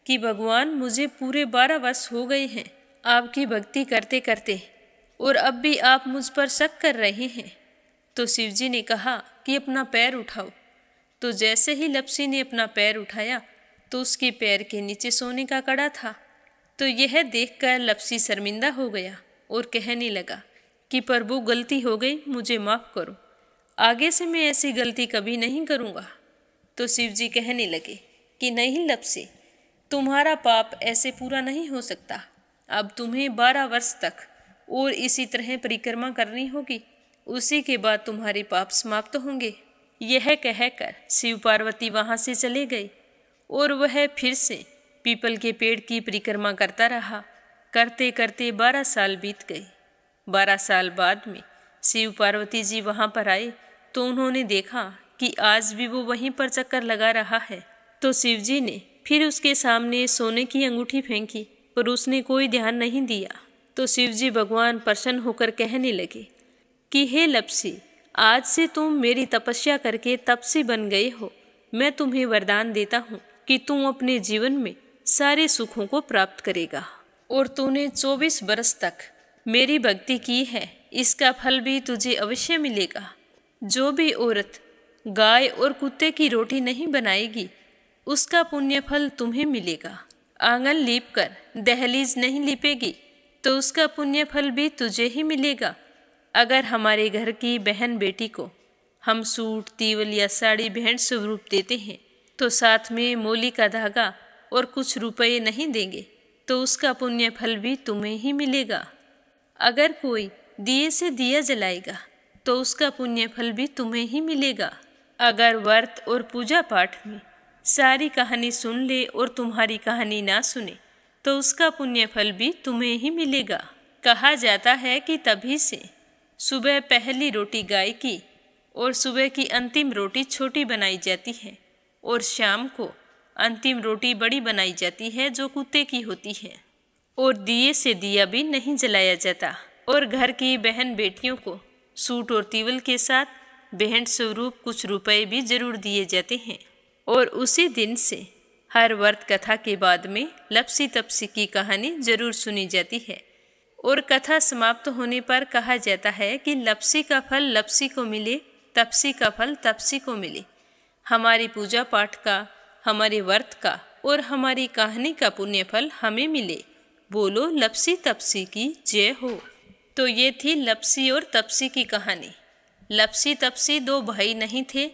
कि भगवान, मुझे पूरे 12 वर्ष हो गए हैं आपकी भक्ति करते करते और अब भी आप मुझ पर शक कर रहे हैं। तो शिवजी ने कहा कि अपना पैर उठाओ। तो जैसे ही लपसी ने अपना पैर उठाया तो उसके पैर के नीचे सोने का कड़ा था। तो यह देखकर लपसी शर्मिंदा हो गया और कहने लगा कि प्रभु, गलती हो गई, मुझे माफ़ करो, आगे से मैं ऐसी गलती कभी नहीं करूँगा। तो शिवजी कहने लगे कि नहीं लपसी, तुम्हारा पाप ऐसे पूरा नहीं हो सकता। अब तुम्हें 12 वर्ष तक और इसी तरह परिक्रमा करनी होगी, उसी के बाद तुम्हारे पाप समाप्त होंगे। यह कहकर शिव पार्वती वहाँ से चले गए और वह फिर से पीपल के पेड़ की परिक्रमा करता रहा। करते करते 12 साल बीत गए। 12 साल बाद में शिव पार्वती जी वहाँ पर आए तो उन्होंने देखा कि आज भी वो वहीं पर चक्कर लगा रहा है। तो शिव जी ने फिर उसके सामने सोने की अंगूठी फेंकी पर उसने कोई ध्यान नहीं दिया। तो शिव जी भगवान प्रसन्न होकर कहने लगे कि हे लपसी, आज से तुम मेरी तपस्या करके तपसी बन गए हो। मैं तुम्हें वरदान देता हूँ कि तुम अपने जीवन में सारे सुखों को प्राप्त करेगा। और तूने 24 बरस तक मेरी भक्ति की है, इसका फल भी तुझे अवश्य मिलेगा। जो भी औरत गाय और कुत्ते की रोटी नहीं बनाएगी, उसका पुण्य फल तुम्हें मिलेगा। आंगन लीप कर दहलीज नहीं लीपेगी तो उसका पुण्य फल भी तुझे ही मिलेगा। अगर हमारे घर की बहन बेटी को हम सूट, तीवल या साड़ी भेंट स्वरूप देते हैं तो साथ में मोली का धागा और कुछ रुपए नहीं देंगे तो उसका पुण्य फल भी तुम्हें ही मिलेगा। अगर कोई दिए से दिया जलाएगा तो उसका पुण्य फल भी तुम्हें ही मिलेगा। अगर व्रत और पूजा पाठ में सारी कहानी सुन ले और तुम्हारी कहानी ना सुने तो उसका पुण्य फल भी तुम्हें ही मिलेगा। कहा जाता है कि तभी से सुबह पहली रोटी गाय की और सुबह की अंतिम रोटी छोटी बनाई जाती है और शाम को अंतिम रोटी बड़ी बनाई जाती है जो कुत्ते की होती है। और दिए से दिया भी नहीं जलाया जाता। और घर की बहन बेटियों को सूट और तीवल के साथ भेंट स्वरूप कुछ रुपए भी जरूर दिए जाते हैं। और उसी दिन से हर व्रत कथा के बाद में लपसी तपसी की कहानी जरूर सुनी जाती है। और कथा समाप्त होने पर कहा जाता है कि लपसी का फल लपसी को मिले, तपसी का फल तपसी को मिले। हमारी पूजा पाठ का, हमारे व्रत का और हमारी कहानी का पुण्य फल हमें मिले। बोलो लपसी तपसी की जय हो। तो ये थी लपसी और तपसी की कहानी। लपसी तपसी दो भाई नहीं थे।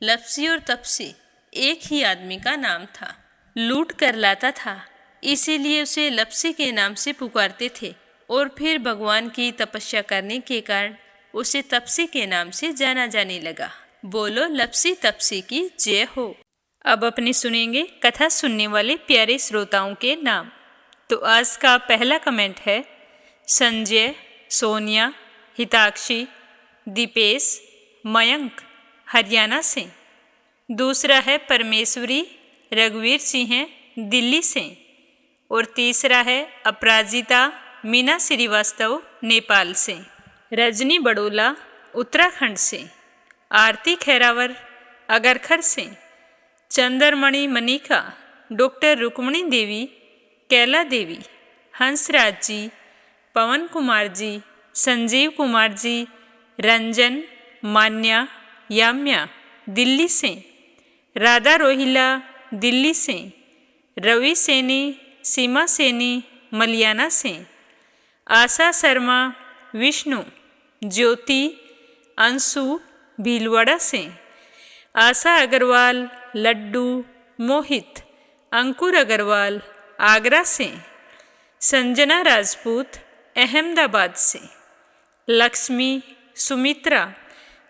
लपसी और तपसी एक ही आदमी का नाम था। लूट कर लाता था, इसीलिए उसे लपसी के नाम से पुकारते थे। और फिर भगवान की तपस्या करने के कारण उसे तपसी के नाम से जाना जाने लगा। बोलो लपसी तपसी की जय हो। अब अपने सुनेंगे कथा सुनने वाले प्यारे श्रोताओं के नाम। तो आज का पहला कमेंट है संजय, सोनिया, हिताक्षी, दीपेश, मयंक हरियाणा से। दूसरा है परमेश्वरी, रघुवीर सिंह दिल्ली से। और तीसरा है अपराजिता मीना श्रीवास्तव नेपाल से। रजनी बड़ोला उत्तराखंड से। आरती खैरावर अगरखर से। चंद्रमणि मनिका, डॉक्टर रुक्मणी देवी, कैला देवी, हंसराज जी, पवन कुमार जी, संजीव कुमार जी, रंजन, मान्या, याम्या दिल्ली से। राधा रोहिला दिल्ली से। रवि सैनी, सीमा सैनी मलियाना से। आशा शर्मा, विष्णु, ज्योति, अंशु भीलवाड़ा से। आशा अग्रवाल, लड्डू, मोहित, अंकुर अग्रवाल आगरा से। संजना राजपूत अहमदाबाद से। लक्ष्मी, सुमित्रा,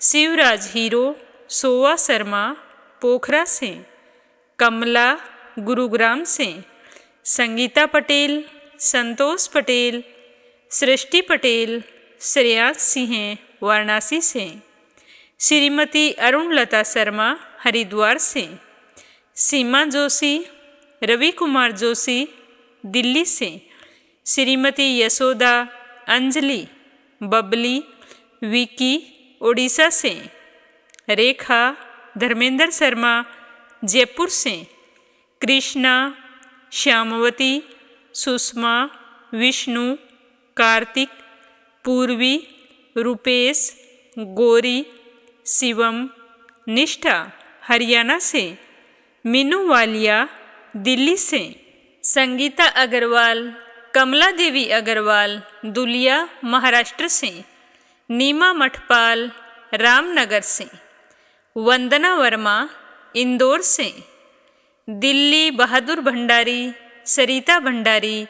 शिवराज हीरो, सोवा शर्मा पोखरा से। कमला गुरुग्राम से। संगीता पटेल, संतोष पटेल, सृष्टि पटेल, श्रेयांश सिंह वाराणसी से। श्रीमती अरुणलता शर्मा हरिद्वार से। सीमा जोशी, रवि कुमार जोशी दिल्ली से। श्रीमती यशोदा, अंजलि, बबली, विकी ओडिशा से। रेखा धर्मेंद्र शर्मा जयपुर से। कृष्णा, श्यामवती, सुषमा, विष्णु, कार्तिक, पूर्वी, रुपेश, गौरी, शिवम, निष्ठा हरियाणा से। मीनू वालिया दिल्ली से। संगीता अग्रवाल, कमला देवी अग्रवाल दुलिया महाराष्ट्र से। नीमा मठपाल रामनगर से। वंदना वर्मा इंदौर से। दिल्ली बहादुर भंडारी, सरिता भंडारी,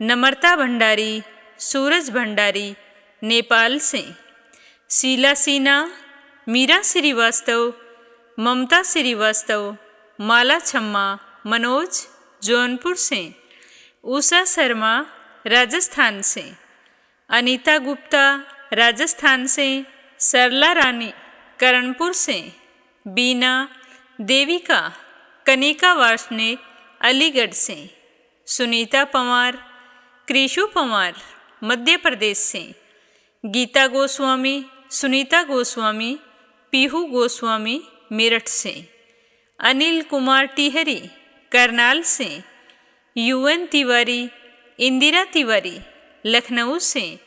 नम्रता भंडारी, सूरज भंडारी नेपाल से। शीला सिन्हा, मीरा श्रीवास्तव, ममता श्रीवास्तव, माला छम्मा, मनोज जौनपुर से। उषा शर्मा राजस्थान से। अनीता गुप्ता राजस्थान से। सरला रानी करणपुर से। बीना, देविका, कनिका वार्ष्णेय अलीगढ़ से। सुनीता पंवार, कृषु पंवार मध्य प्रदेश से। गीता गोस्वामी, सुनीता गोस्वामी, पीहू गोस्वामी मेरठ से। अनिल कुमार टिहरी करनाल से। यूएन तिवारी, इंदिरा तिवारी लखनऊ से।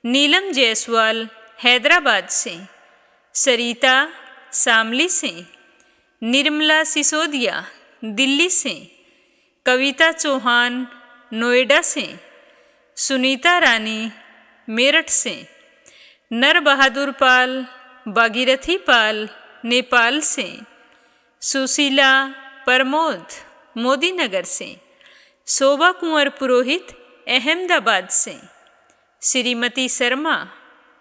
नीलम जायसवाल हैदराबाद से। सरिता शामली से। निर्मला सिसोदिया दिल्ली से। कविता चौहान नोएडा से। सुनीता रानी मेरठ से। नर बहादुर पाल, भागीरथी पाल नेपाल से। सुशीला प्रमोद मोदीनगर से। शोभा कुंवर पुरोहित अहमदाबाद से। श्रीमती शर्मा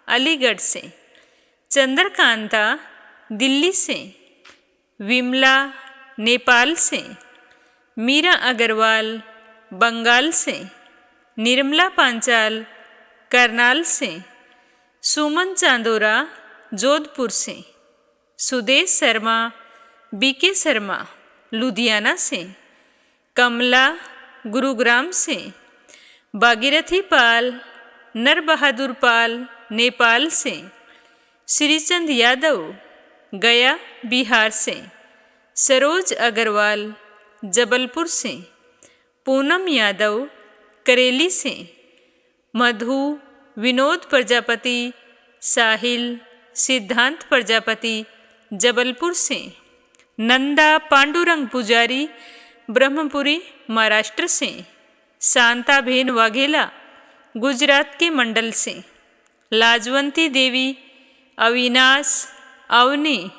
अलीगढ़ से। चंद्रकांता दिल्ली से। विमला नेपाल से। मीरा अग्रवाल बंगाल से। निर्मला पांचाल करनाल से। सुमन चांदोरा जोधपुर से। सुदेश शर्मा, बीके शर्मा लुधियाना से। कमला गुरुग्राम से। भागीरथी पाल, नर बहादुर पाल नेपाल से। श्रीचंद यादव गया बिहार से। सरोज अग्रवाल जबलपुर से। पूनम यादव करेली से। मधु विनोद प्रजापति, साहिल सिद्धांत प्रजापति जबलपुर से। नंदा पांडुरंग पुजारी ब्रह्मपुरी महाराष्ट्र से। शांता भेन वाघेला गुजरात के मंडल से। लाजवंती देवी, अविनाश, अवनी,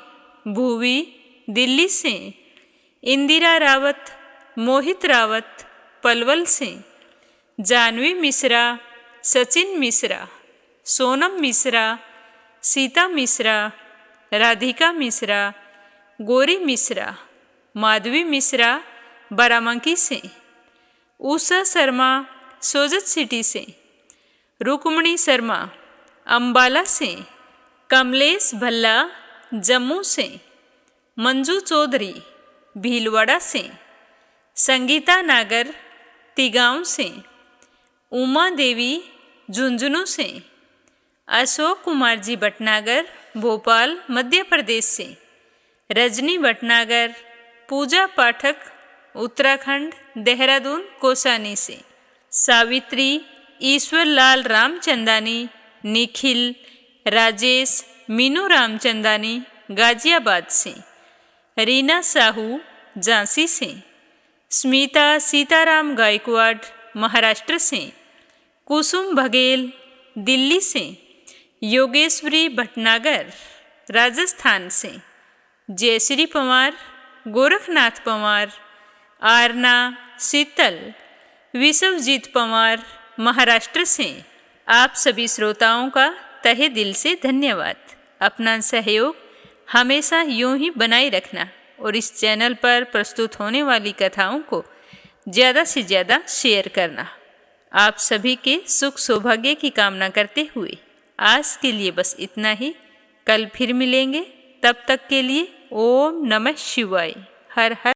भूवी दिल्ली से। इंदिरा रावत, मोहित रावत पलवल से। जानवी मिश्रा, सचिन मिश्रा, सोनम मिश्रा सीता मिश्रा, राधिका मिश्रा, गौरी मिश्रा, माधवी मिश्रा बाराबंकी से, उषा शर्मा सोजत सिटी से, रुक्मणी शर्मा अम्बाला से, कमलेश भल्ला जम्मू से, मंजू चौधरी भीलवाड़ा से, संगीता नागर तिगांव से, उमा देवी झुंझुनू से, अशोक कुमार जी भटनागर भोपाल मध्य प्रदेश से, रजनी भटनागर, पूजा पाठक उत्तराखंड देहरादून कौसानी से, सावित्री ईश्वर लाल रामचंदानी, निखिल राजेश मीनू रामचंदानी गाजियाबाद से, रीना साहू झांसी से, स्मिता सीताराम गायकवाड़ महाराष्ट्र से, कुसुम बघेल दिल्ली से, योगेश्वरी भटनागर राजस्थान से, जयश्री पवार, गोरखनाथ पवार, आरना शीतल, विश्वजीत पवार महाराष्ट्र से। आप सभी श्रोताओं का तहे दिल से धन्यवाद। अपना सहयोग हमेशा यूं ही बनाए रखना और इस चैनल पर प्रस्तुत होने वाली कथाओं को ज़्यादा से ज़्यादा शेयर करना। आप सभी के सुख सौभाग्य की कामना करते हुए आज के लिए बस इतना ही। कल फिर मिलेंगे, तब तक के लिए ओम नमः शिवाय। हर हर